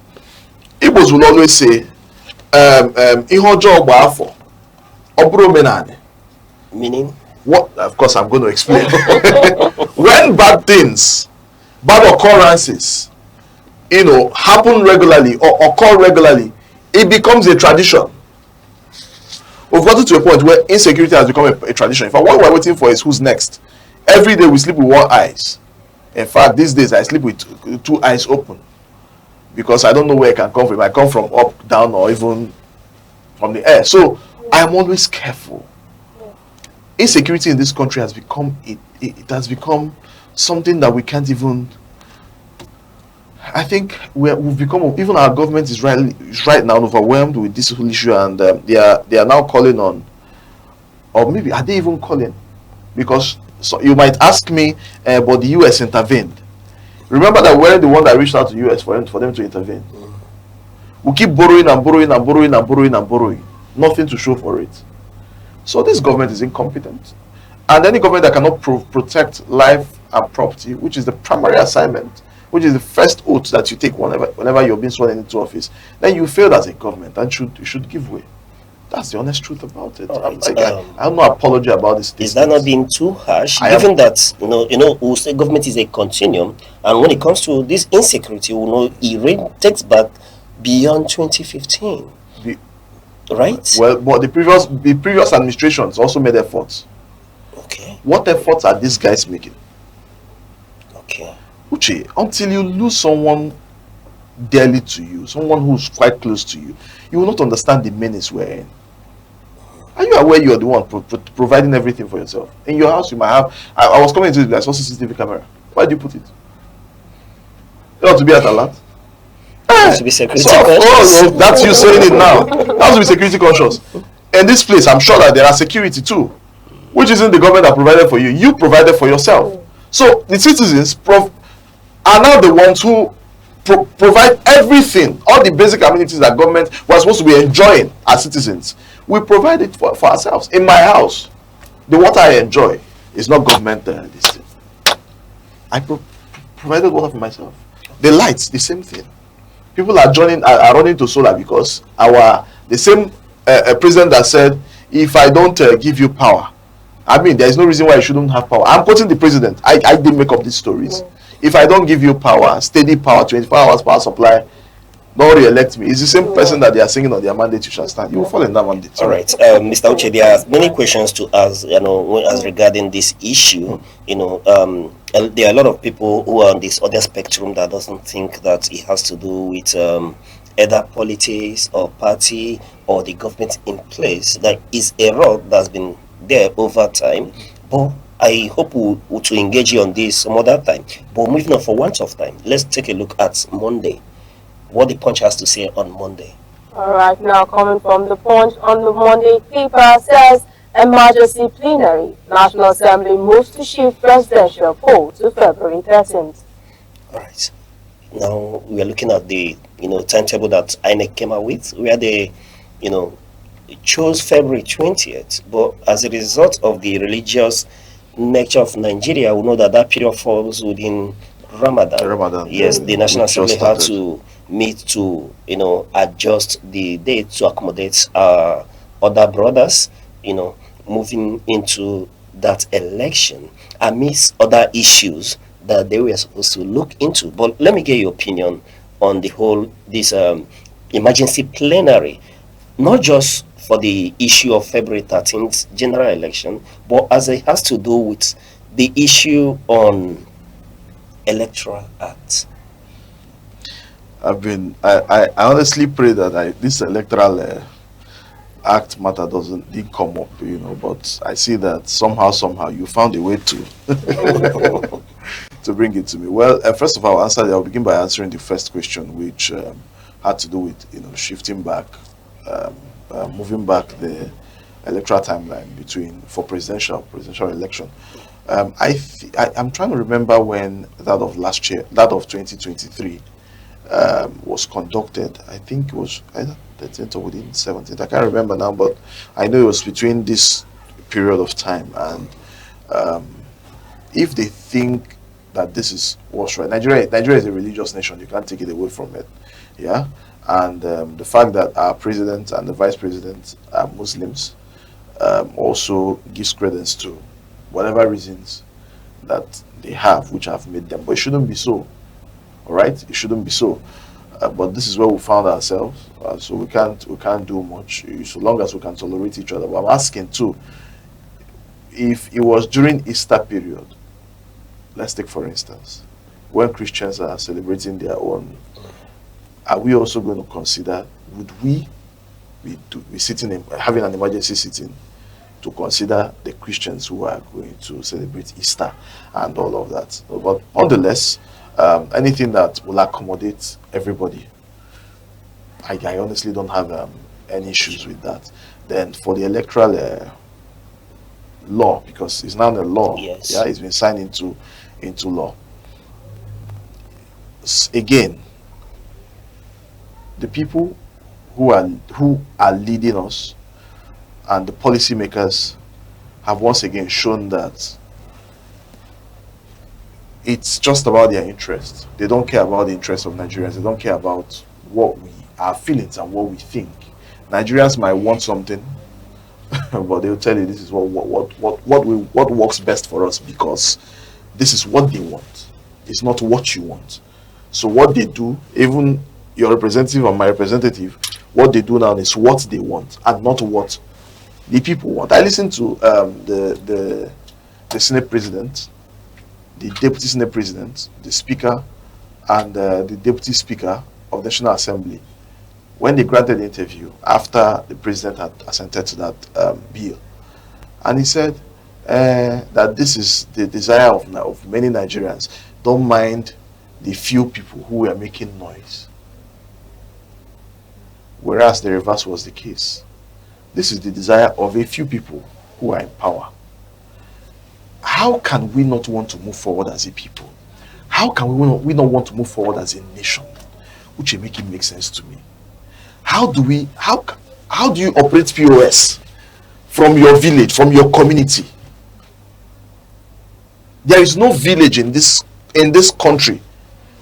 Igbos will always say, meaning? What? Of course, I'm going to explain. When bad things, bad occurrences, happen regularly or occur regularly, it becomes a tradition. We've gotten to a point where insecurity has become a tradition. In fact, what we're waiting for is who's next. Every day we sleep with one eye. In fact, these days I sleep with two eyes open because I don't know where I can come from. I come from up, down, or even from the air. So I'm always careful. Insecurity in this country has become it has become something that we can't even. I think we've become, even our government is right now overwhelmed with this whole issue, and they are now calling on, or maybe are they even calling? Because so you might ask me, but the US intervened. Remember that we're the one that reached out to the US for them to intervene. We keep borrowing and borrowing and borrowing and borrowing and borrowing, nothing to show for it. So this government is incompetent, and any government that cannot protect life and property, which is the primary assignment, which is the first oath that you take whenever you're being sworn into office, then you failed as a government and you should give way. That's the honest truth about it. Right. I have no apology about this. Is that not being too harsh? Given that we'll say government is a continuum, and when it comes to this insecurity, it takes back beyond 2015, right? Well, but the previous administrations also made efforts. Okay. What efforts are these guys making? Okay. Uche, until you lose someone dearly to you, someone who's quite close to you, you will not understand the menace we're in. Are you aware you are the one providing everything for yourself? In your house, you might have. I was coming into this, I saw CCTV camera. Why do you put it? You ought to be at alert. To be security conscious. That's you saying it now. That to be security conscious. In this place, I'm sure that there are security too, which isn't the government that provided for you. You provided for yourself. So the citizens are now the ones who provide everything, all the basic amenities that government was supposed to be enjoying as citizens. We provide it for ourselves. In my house, the water I enjoy is not government this thing. I provided water for myself. The lights, the same thing. People are running to solar because the same president that said, if I don't give you power, I mean, there is no reason why you shouldn't have power. I'm quoting the president. I didn't make up these stories. If I don't give you power, steady power, 24 hours power supply, don't re-elect me. It's the same person that they are singing on their mandate, you shall stand. You will fall in that mandate. All right. Mr. Uche, there are many questions to ask, as regarding this issue. There are a lot of people who are on this other spectrum that doesn't think that it has to do with either politics or party or the government in place. That is a role that's been there over time. But I hope we'll to engage you on this some other time. But moving on for once of time, let's take a look at Monday. What the Punch has to say on Monday. All right, now coming from the Punch on the Monday paper says, emergency plenary. National Assembly moves to shift presidential poll to February 13th. All right. Now we are looking at the timetable that ANEKE came out with, where they chose February 20th, but as a result of the religious nature of Nigeria, we know that period falls within Ramadan. Yes, the National Assembly had to meet to adjust the date to accommodate other brothers moving into that election amidst other issues that they were supposed to look into. But let me get your opinion on the whole this emergency plenary, not just for the issue of February 13th general election, but as it has to do with the issue on Electoral Act. I honestly pray that this electoral act matter didn't come up, but I see that somehow you found a way to to bring it to me. Well, first of all, I'll begin by answering the first question, which had to do with shifting back, moving back the electoral timeline for presidential election. I'm trying to remember when that of last year, that of 2023, was conducted. I think it was either 13th or within 17th. I can't remember now, but I know it was between this period of time. And if they think that this is what's right, Nigeria is a religious nation. You can't take it away from it. Yeah, and the fact that our president and the vice president are Muslims also gives credence to whatever reasons that they have, which have made them. But it shouldn't be so. All right, it shouldn't be so. But this is where we found ourselves. So we can't do much so long as we can tolerate each other. But I'm asking too, if it was during Easter period, let's take for instance, when Christians are celebrating their own, are we also going to consider? Would we be having an emergency sitting to consider the Christians who are going to celebrate Easter and all of that? But nonetheless, anything that will accommodate everybody, I honestly don't have any issues with that. Then for the electoral law, because it's now a law, Yes. yeah, it's been signed into law. Again, the people who are leading us and the policymakers have once again shown that it's just about their interest. They don't care about the interests of Nigerians. They don't care about our feelings and what we think. Nigerians might want something, but they'll tell you this is what works best for us, because this is what they want. It's not what you want. So what they do, even your representative and my representative, what they do now is what they want and not what the people want. I listened to the Senate President, the Deputy Senate President, the Speaker, and the Deputy Speaker of the National Assembly when they granted the interview after the President had assented to that bill. And he said that this is the desire of many Nigerians. Don't mind the few people who were making noise. Whereas the reverse was the case. This is the desire of a few people who are in power. How can we not want to move forward as a people? How can we not want to move forward as a nation? Which make it make sense to me. How do you operate POS from your village, from your community? There is no village in this country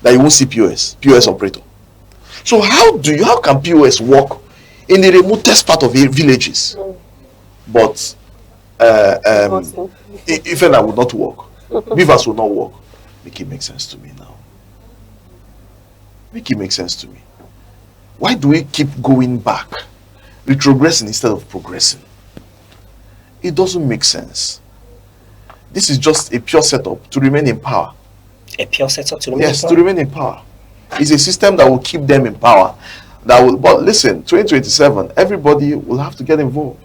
that you won't see POS operator. So how can POS work in the remotest part of the villages? But if that would not work, Beavers will not work. Make it make sense to me now. Make it make sense to me. Why do we keep going back, retrogressing instead of progressing? It doesn't make sense. This is just a pure setup to remain in power. A pure setup to remain in power? To remain in power. It's a system that will keep them in power. But listen, 2027, everybody will have to get involved.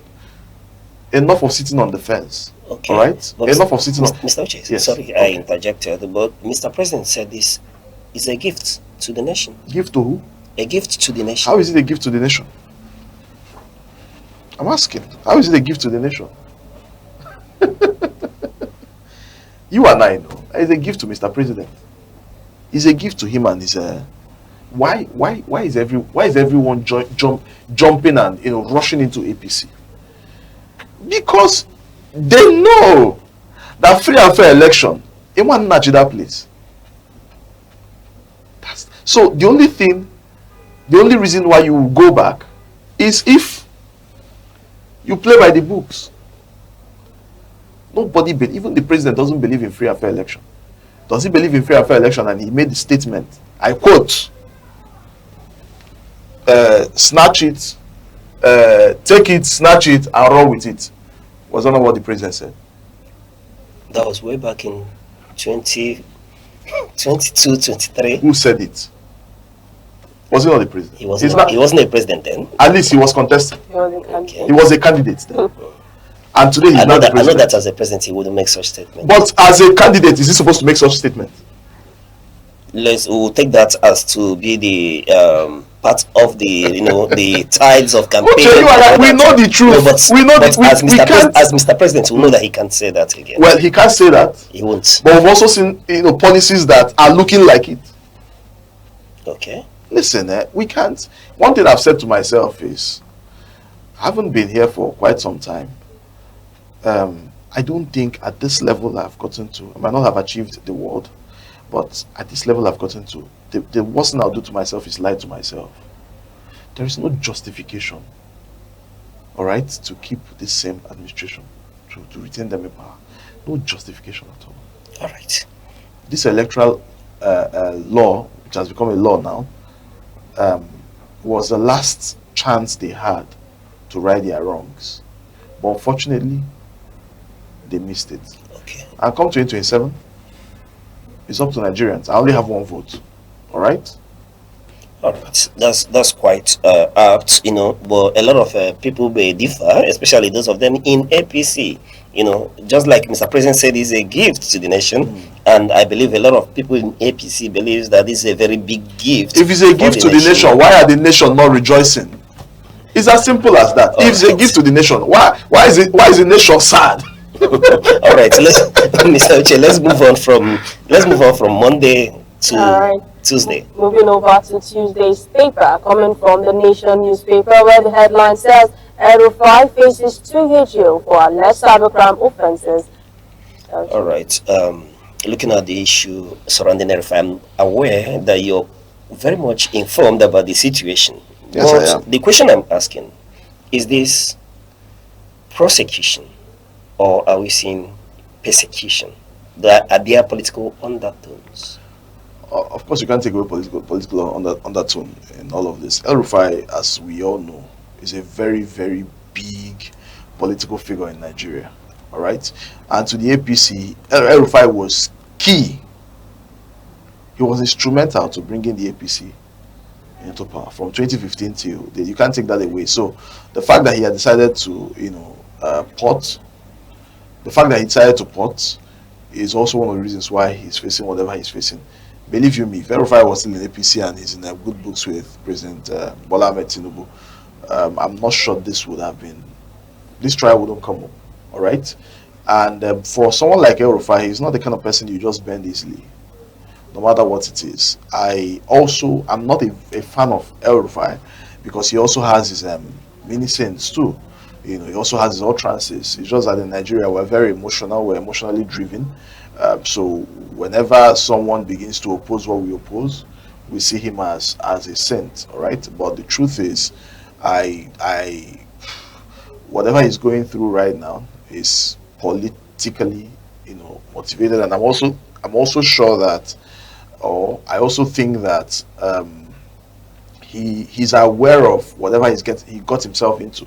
Enough of sitting on the fence. Okay. All right? But Enough of sitting on... Mr. Uche, Yes. sorry, I interjected, but Mr. President said this is a gift to the nation. Gift to who? A gift to the nation. How is it a gift to the nation? I'm asking. How is it a gift to the nation? You and I know. It's a gift to Mr. President. It's a gift to him and his... Why is everyone jumping and rushing into APC? Because they know that free and fair election, it won't match that place. So the only reason why you will go back is if you play by the books. Nobody, even the president doesn't believe in free and fair election. Does he believe in free and fair election? And he made the statement, I quote, snatch it, take it, snatch it, and run with it. Was that not what the president said? That was way back in 2022, 23. Who said it? Was he not the president? He wasn't. Not, he wasn't a president then. At least he was contesting. Okay. He was a candidate then. And today he's not the president. I know that as a president he wouldn't make such statements. But as a candidate, is he supposed to make such statement? We'll take that as to be the part of the the tides of campaign. We know the truth. No, but we know that as Mr. President, we know that he can't say that again. Well, he can't say that. He won't. But we've also seen policies that are looking like it. Okay. Listen, we can't. One thing I've said to myself is, I haven't been here for quite some time. I don't think at this level I've gotten to, I might not have achieved the world, but at this level I've gotten to, the worst thing I'll do to myself is lie to myself. There is no justification, all right, to keep this same administration, to retain them in power. No justification at all. All right. This electoral law, which has become a law now, was the last chance they had to right their wrongs. But unfortunately, they missed it. Okay. And come 2027, it's up to Nigerians. I only have one vote. All right? All right. That's quite apt, but a lot of people may differ, especially those of them in APC. Just like Mr. President said, it's a gift to the nation, and I believe a lot of people in APC believes that this is a very big gift. If it's a gift to the nation, why are the nation not rejoicing? It's as simple as that. If it's a gift to the nation, why is the nation sad? All right, Mr. Uche, let's move on from Monday to Tuesday. Moving over to Tuesday's paper, coming from the Nation newspaper, where the headline says, El-Rufai faces 2 years jail for alleged cybercrime offences. All right. Looking at the issue surrounding El-Rufai, I'm aware that you're very much informed about the situation. Yes, but I am. The question I'm asking, is this prosecution or are we seeing persecution? Are there political undertones? Of course, you can't take away political undertone in all of this. El-Rufai, as we all know, is a very, very big political figure in Nigeria. All right? And to the APC, El-Rufai was key. He was instrumental to bringing the APC into power from 2015 till you can't take that away. So the fact that he had decided to port is also one of the reasons why he's facing whatever he's facing. Believe you me, if El-Rufai was still in APC and he's in good books with President Bola Ahmed Tinubu, I'm not sure this trial wouldn't come up. All right? And for someone like El-Rufai, he's not the kind of person you just bend easily, no matter what it is. I'm not a fan of El-Rufai because he also has his mini sins too. He also has his utterances. It's just that in Nigeria we're very emotional, we're emotionally driven. So whenever someone begins to oppose what we oppose, we see him as a saint, all right? But the truth is, whatever he's going through right now is politically, motivated, and I'm also sure that, or I also think that he's aware of whatever he got himself into.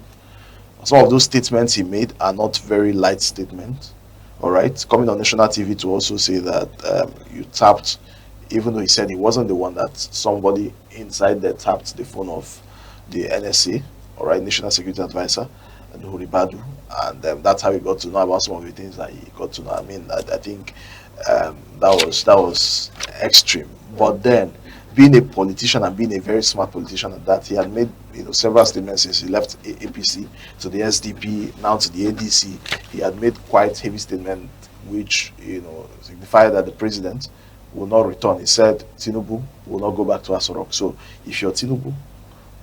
Some of those statements he made are not very light statements. All right, coming on national TV to also say that you tapped, even though he said he wasn't the one, that somebody inside there tapped the phone of the NSA, all right, National Security Advisor, and Badu, and that's how he got to know about some of the things that he got to know. I mean, I think that was extreme. But then, being a politician and being a very smart politician at that, he had made several statements since he left APC to the SDP, now to the ADC. He had made quite heavy statement which signified that the president will not return. He said Tinubu will not go back to Aso Rock. So if you're Tinubu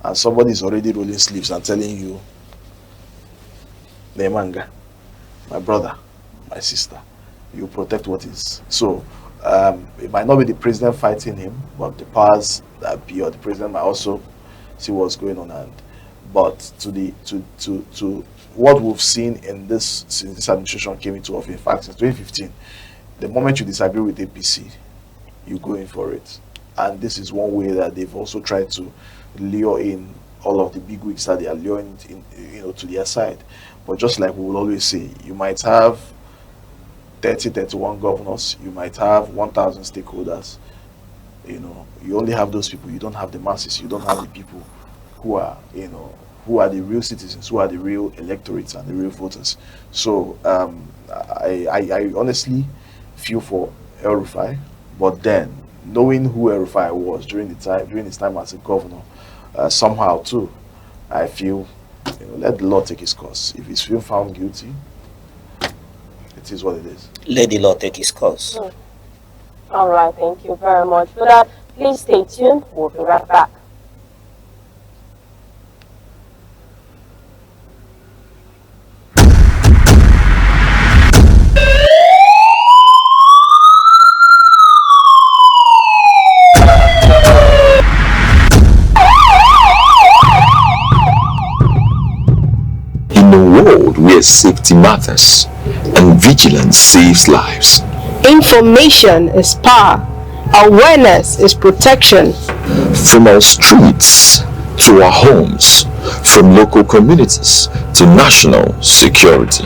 and somebody is already rolling sleeves and telling you, Nemanga, my brother, my sister, you protect what is. So it might not be the president fighting him, but the powers that be, or the president might also see what's going on. But to what we've seen in this since this administration came into office, in fact, since 2015, the moment you disagree with APC, you go in for it. And this is one way that they've also tried to lure in all of the big wigs that they are luring in, to their side. But just like we will always say, you might have 31 governors, you might have 1,000 stakeholders. You know, you only have those people. You don't have the masses. You don't have the people who are, you know, who are the real citizens, who are the real electorates and the real voters. So I honestly feel for El-Rufai, but then knowing who El-Rufai was during his time as a governor, somehow too, I feel, you know, let the law take its course. If he's been found guilty, it is what it is. Let the law take its course. All right, thank you very much for that. Please stay tuned. We'll be right back. In a world where safety matters and vigilance saves lives, Information is power. Awareness is protection. from our streets to our homes, from local communities to national security,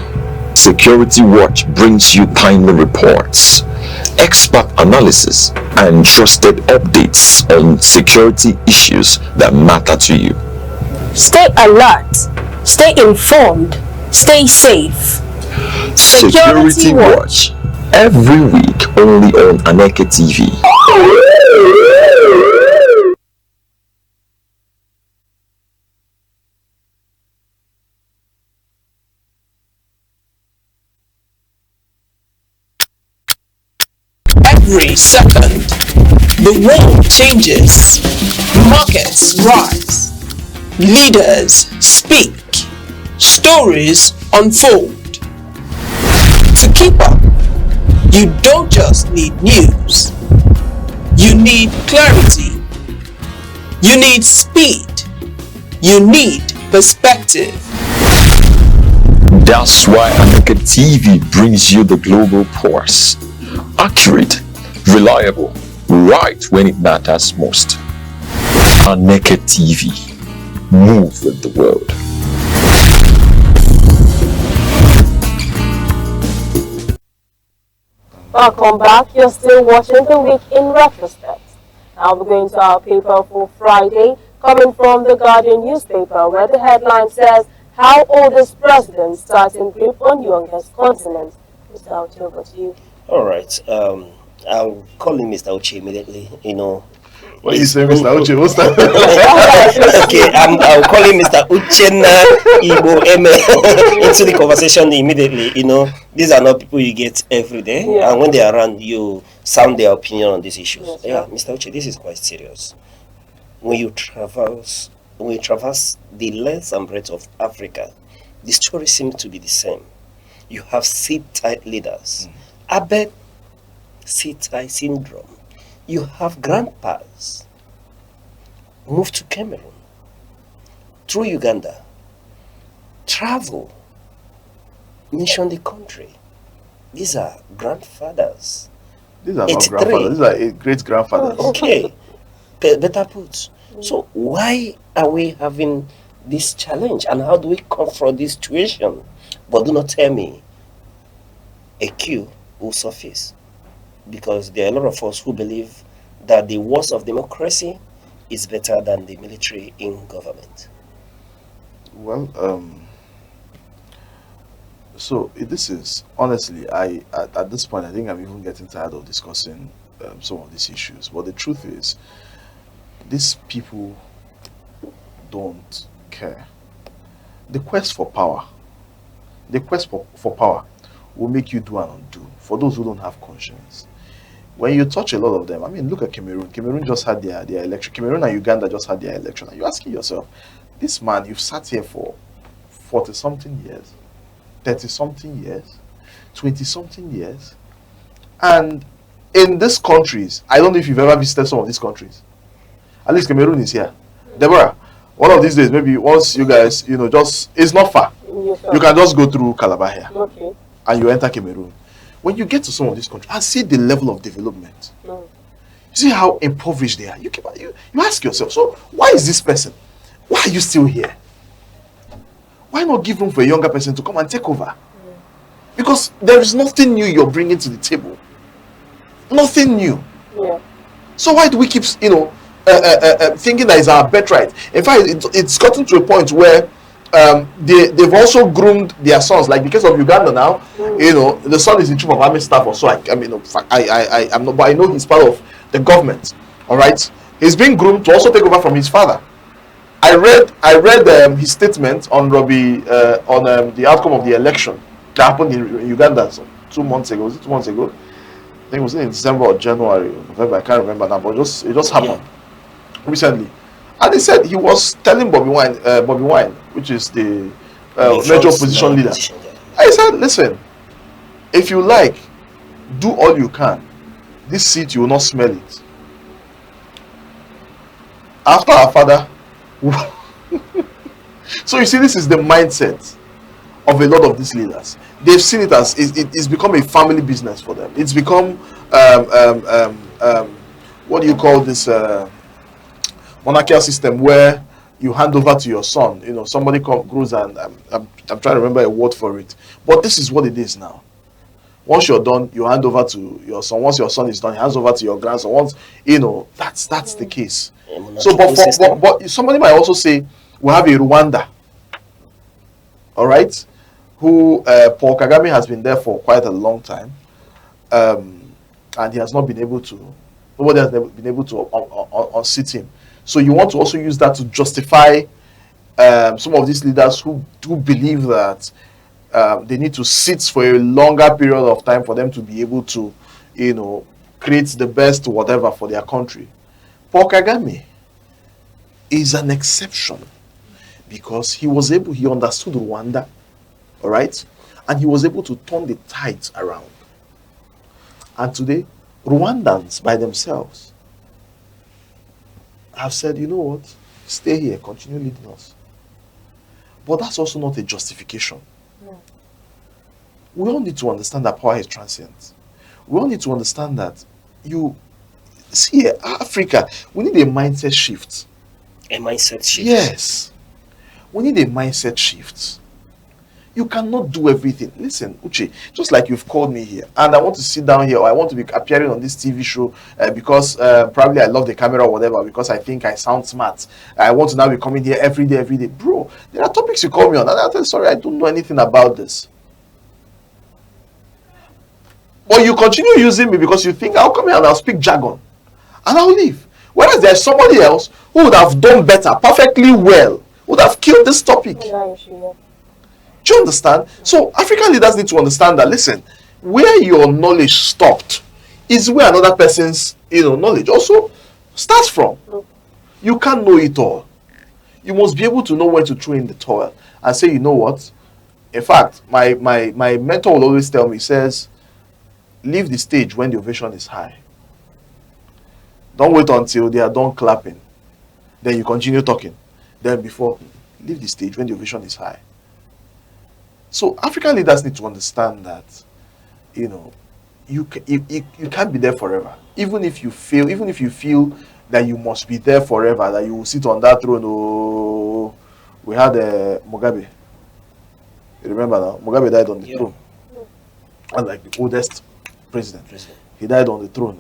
Security Watch brings you timely reports, expert analysis, and trusted updates on security issues that matter to you. Stay alert. Stay informed. Stay safe. Security Watch, every week only on ANEKE TV. Every second, the world changes, markets rise, leaders speak, stories unfold. To keep up, you don't just need news, you need clarity, you need speed, you need perspective. That's why ANEKE TV brings you the global pulse. Accurate, reliable, right when it matters most. ANEKE TV. Move with the world. Welcome back. You're still watching The Week in Retrospect. Now we're going to our paper for Friday, coming from the Guardian newspaper, where the headline says, "How Oldest President Starting Grip on Youngest Continent." Mr. Auchi, over to you. All right. I'll call him Mr. Uche immediately. You know. What you say, Mr. Uche? What's that? Okay, I'll call him Mr. Uchenna Igboeme into the conversation immediately. You know, these are not people you get every day, and when they're around, you sound their opinion on these issues. Yeah, Mr. Uche, this is quite serious. When you traverse the length and breadth of Africa, the story seems to be the same. You have sit-tight leaders. Abed sit-tight syndrome. You have grandpas move to Cameroon through Uganda, travel, mention the country. These are grandfathers. These are not grandfathers. These are great grandfathers. Okay, better put. So why are we having this challenge, and how do we confront this situation? But do not tell me a queue will surface, because there are a lot of us who believe that the worst of democracy is better than the military in government. Well, so this is honestly, at this point, I think I'm even getting tired of discussing some of these issues. But the truth is, these people don't care. The quest for power, for power will make you do and undo for those who don't have conscience. When you touch a lot of them, I mean, look at Cameroon. Cameroon just had their election. Cameroon and Uganda just had their election. And you're asking yourself, this man, you've sat here for 40-something years, 30-something years, 20-something years. And in these countries, I don't know if you've ever visited some of these countries. At least Cameroon is here. Deborah, one of these days, maybe once you guys, you know, just, it's not far. You can just go through Calabar here. Okay. And you enter Cameroon. When you get to some of these countries and see the level of development, you see how impoverished they are. You ask yourself, so why is this person? Why are you still here? Why not give room for a younger person to come and take over? Because there is nothing new you're bringing to the table. Nothing new. Yeah. So why do we keep, thinking that it's our birthright? In fact, it's gotten to a point where they've also groomed their sons. Like the case of Uganda now, the son is in chief of army staff or so. I'm not, but I know he's part of the government. All right, he's being groomed to also take over from his father. I read his statement on Robbie on the outcome of the election that happened in Uganda 2 months ago. Was it 2 months ago? I think it was in December or January or November. I can't remember now, but it just happened recently. And they said he was telling Bobby Wine, which is the major opposition leader. I said, listen, if you like, do all you can. This seat, you will not smell it. After our father. So you see, this is the mindset of a lot of these leaders. They've seen it as it's become a family business for them. It's become what do you call this monarchical system where you hand over to your son. Somebody grows, and I'm trying to remember a word for it, but this is what it is now. Once you're done, you hand over to your son. Once your son is done, he hands over to your grandson. Once that's the case. So, but somebody might also say we have a Rwanda, all right, who Paul Kagame has been there for quite a long time, and he has not been able to. Nobody has been able to unseat him. So you want to also use that to justify some of these leaders who do believe that they need to sit for a longer period of time for them to be able to, create the best whatever for their country. Paul Kagame is an exception because he understood Rwanda, all right, and he was able to turn the tides around. And today, Rwandans by themselves have said, you know what, stay here, continue leading us. But that's also not a justification. No. We all need to understand that power is transient. We all need to understand that Africa, we need a mindset shift. A mindset shift? Yes. We need a mindset shift. You cannot do everything. Listen, Uche, just like you've called me here, and I want to sit down here, or I want to be appearing on this TV show because probably I love the camera or whatever, because I think I sound smart. I want to now be coming here every day. Bro, there are topics you call me on, and I'll tell you, sorry, I don't know anything about this. But you continue using me because you think I'll come here and I'll speak jargon, and I'll leave. Whereas there's somebody else who would have done better, perfectly well, would have killed this topic. Do you understand? So African leaders need to understand that, listen, where your knowledge stopped is where another person's knowledge also starts from. You can't know it all. You must be able to know when to throw in the towel and say, you know what? In fact, my mentor will always tell me, he says, leave the stage when the ovation is high. Don't wait until they are done clapping. Then you continue talking. Then leave the stage when the ovation is high. So African leaders need to understand that, you can't be there forever. Even if you feel that you must be there forever, that you will sit on that throne. Oh, we had Mugabe. You remember now? Mugabe died on the throne. And like the oldest president. He died on the throne.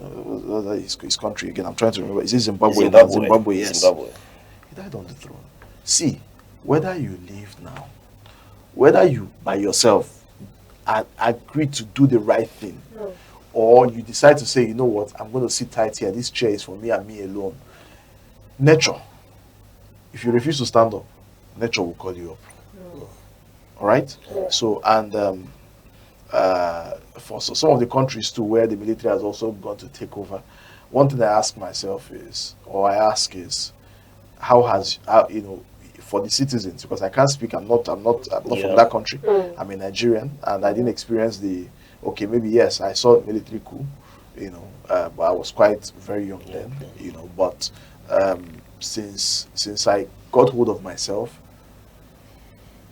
His country again. I'm trying to remember. Is it Zimbabwe? Zimbabwe, yes. Zimbabwe. He died on the throne. See, whether you live now, whether you by yourself agree to do the right thing, or you decide to say, you know what, I'm going to sit tight here, this chair is for me and me alone. Nature, if you refuse to stand up, nature will call you up. All right? So, and for some of the countries too, where the military has also gone to take over, one thing I ask myself is, for the citizens, because I can't speak, I'm not from that country. I'm a Nigerian, and I didn't experience maybe yes, I saw military coup, but I was very young then, but since I got hold of myself,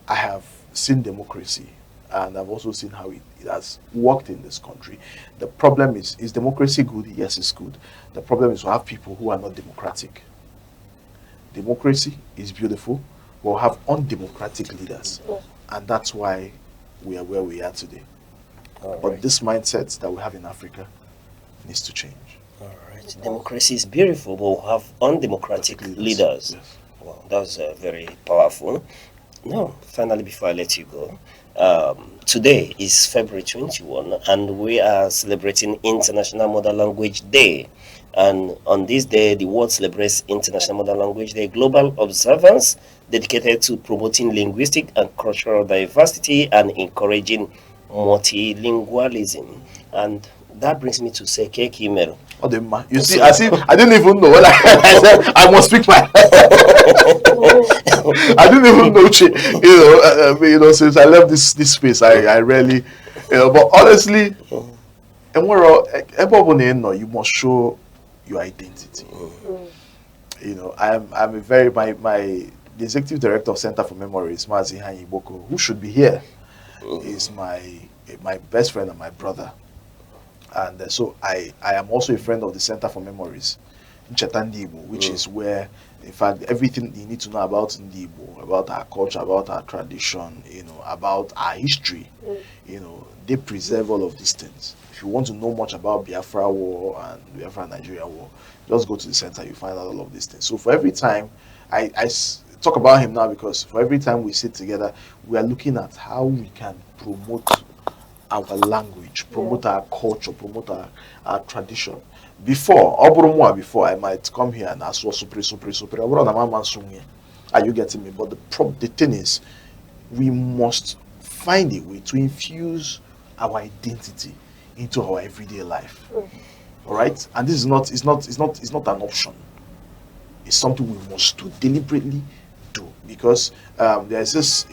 I have seen democracy, and I've also seen how it has worked in this country. The problem is democracy good? Yes, it's good. The problem is we have people who are not democratic. Democracy is beautiful, but we have undemocratic leaders, and that's why we are where we are today. But this mindset that we have in Africa needs to change. All right. Democracy is beautiful, but we have undemocratic leaders. Yes. Wow, that's very powerful. No, finally, before I let you go, today is February 21, and we are celebrating International Mother Language Day. And on this day, the world celebrates International Mother Language Day, global observance dedicated to promoting linguistic and cultural diversity and encouraging multilingualism. And that brings me to say, Keke email. Oh, the man. You see, I didn't even know when I said I must speak my. I didn't even know, since I left this space, I really, but honestly, and you must show your identity. I'm a very the executive director of Center for Memories, Mazi Hanyiboko, who should be here, is my best friend and my brother. And so I am also a friend of the Center for Memories in Chetandibo, which is where, in fact, everything you need to know about Ndibo, about our culture, about our tradition, about our history, they preserve all of these things. If you want to know much about Biafra War and Biafra Nigeria War, just go to the center, you find out all of these things. So for every time, I talk about him now because for every time we sit together, we are looking at how we can promote our language, promote our culture, promote our tradition. Before I might come here and ask, are you getting me? But the thing is, we must find a way to infuse our identity into our everyday life. All right? And this is not an option. It's something we must do deliberately do, because there's this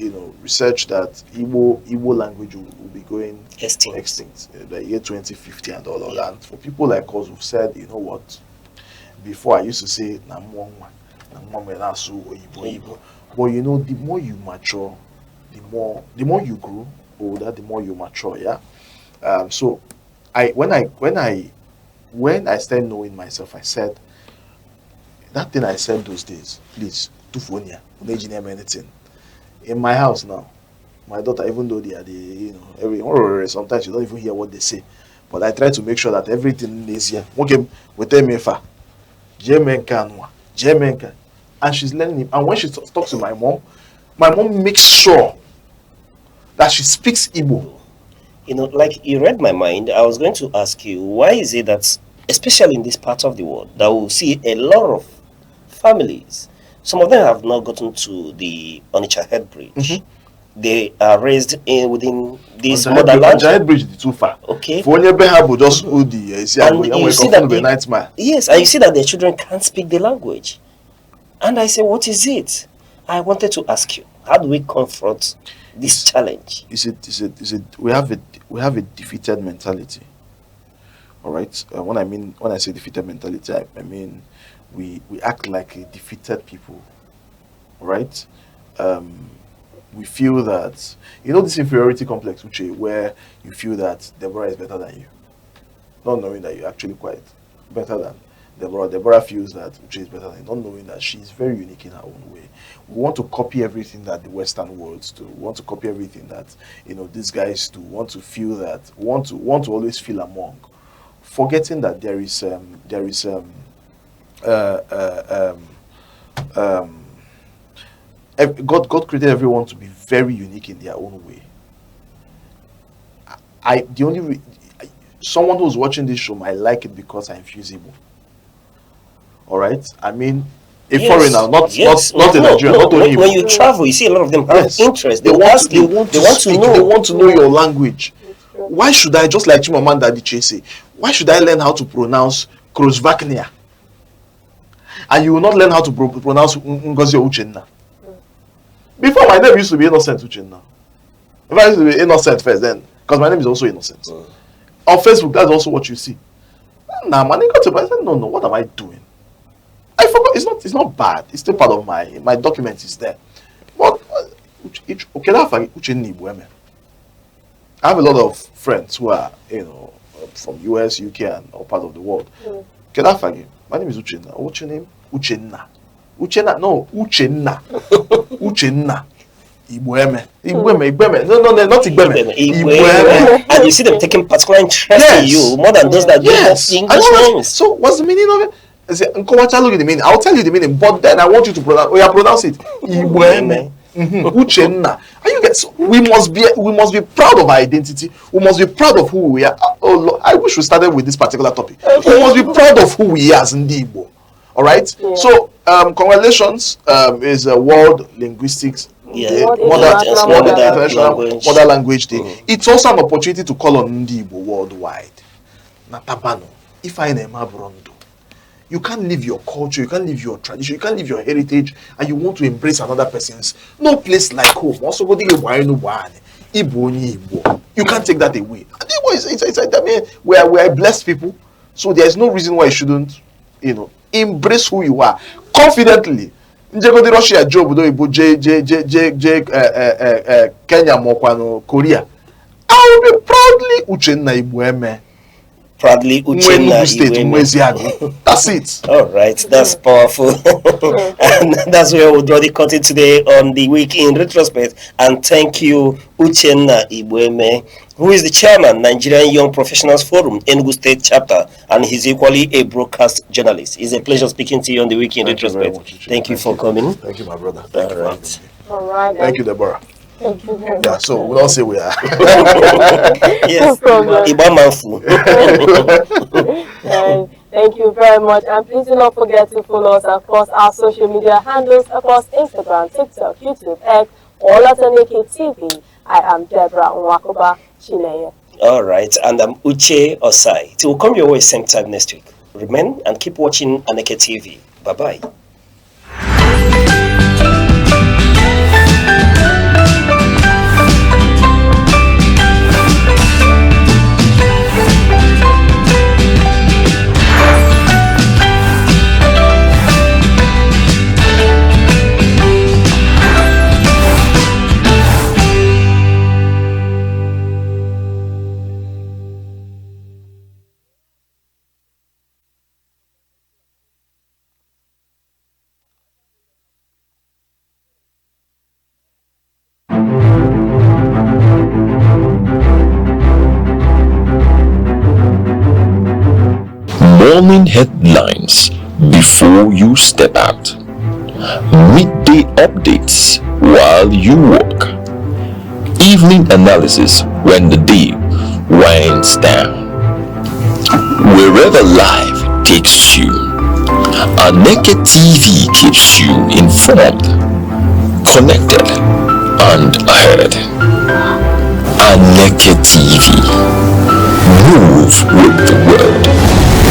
research that Igbo language will be going extinct the year 2050 and all of that. And for people like us who've said, you know what, before I used to say but the more you mature, the more you grow older, the more you mature. So when I started knowing myself, I said that thing I said those days, please, Tufonia, anything. In my house now, my daughter, even though they are sometimes you don't even hear what they say, but I try to make sure that everything is here. Okay, with them and she's learning it. And when she talks to my mom makes sure that she speaks Igbo. Like you read my mind, I was going to ask you, why is it that, especially in this part of the world, that we'll see a lot of families, some of them have not gotten to the Onitsha Head Bridge. They are raised within this motherland. Head Bridge is too far. Okay. For just and you see that yes, and you see that their children can't speak the language. And I say, what is it? I wanted to ask you, how do we confront this challenge? We have a defeated mentality. All right. When I say defeated mentality, I mean we act like a defeated people. All right. We feel that this inferiority complex, where you feel that Deborah is better than you, not knowing that you're actually quite better than Deborah. Deborah feels that Uche is better than you, not knowing that she is very unique in her own way. We want to copy everything that the Western worlds do. We want to copy everything that these guys do. We want to feel that. We want to always feel among, forgetting that there is God created everyone to be very unique in their own way. Someone who's watching this show might like it because I infuse Igbo. All right, I mean, foreigner, not a Nigerian, not only when you travel, you see a lot of them have interest. They want to know your language. Why should I, just like Chimamanda Adichie say, why should I learn how to pronounce Krosvaknia? And you will not learn how to pronounce Ngozi Uchenna. Before, my name used to be Innocent Uchenna. If I used to be Innocent first, then, because my name is also Innocent. On Facebook, that's also what you see. Nah, man, I said, no, what am I doing? I forgot. It's not bad. It's still part of my document is there. But Igboeme. I have a lot of friends who are from US, UK, and all part of the world. My name is Uchenna. What's your name? Uchenna. No, Uchenna. Uchenna. Igboeme. No, not Igboeme. Igboeme. And you see them taking particular interest in you more than those that yes. do English names. So what's the meaning of it? I say, look at the meaning. I'll tell you the meaning, but then I want you to pronounce it. Igboeme. Uchenna. And you get, so we must be proud of our identity. We must be proud of who we are. Oh Lord, I wish we started with this particular topic. We must be proud of who we are as Igbo. All right. Yeah. So congratulations is a World Linguistics Day, Mother Language Day. It's also an opportunity to call on Igbo worldwide. Natabano, if I am Abrondo. You can't leave your culture, you can't leave your tradition, you can't leave your heritage, and you want to embrace another person's. No place like home. Also, you can't take that away. I mean, we are blessed people, so there is no reason why you shouldn't, embrace who you are confidently. Russia, Job, Kenya, Korea. I will be proudly Uchenna Igboeme. Proudly Uchenna Igboeme. That's it. All right, that's powerful. And that's where we'll draw the curtain today on the week in retrospect. And thank you, Uchenna Igboeme, who is the chairman, Nigerian Young Professionals Forum, Enugu State Chapter, and he's equally a broadcast journalist. It's a pleasure speaking to you on the week in retrospect. Thank you for coming. Thank you, my brother. All right. Thank you, Deborah. Thank you very much. Yeah, so we don't say we are. Yes. And thank you very much. And please do not forget to follow us across our social media handles across Instagram, TikTok, YouTube, X, all at ANEKE TV. I am Deborah Nwakoba Chineye. All right, and I'm Uche Osai. Till we'll come your way same time next week. Remain and keep watching ANEKE TV. Bye-bye. Morning headlines before you step out. Midday updates while you work. Evening analysis when the day winds down. Wherever life takes you, ANEKE TV keeps you informed, connected, and ahead. ANEKE TV. Move with the world.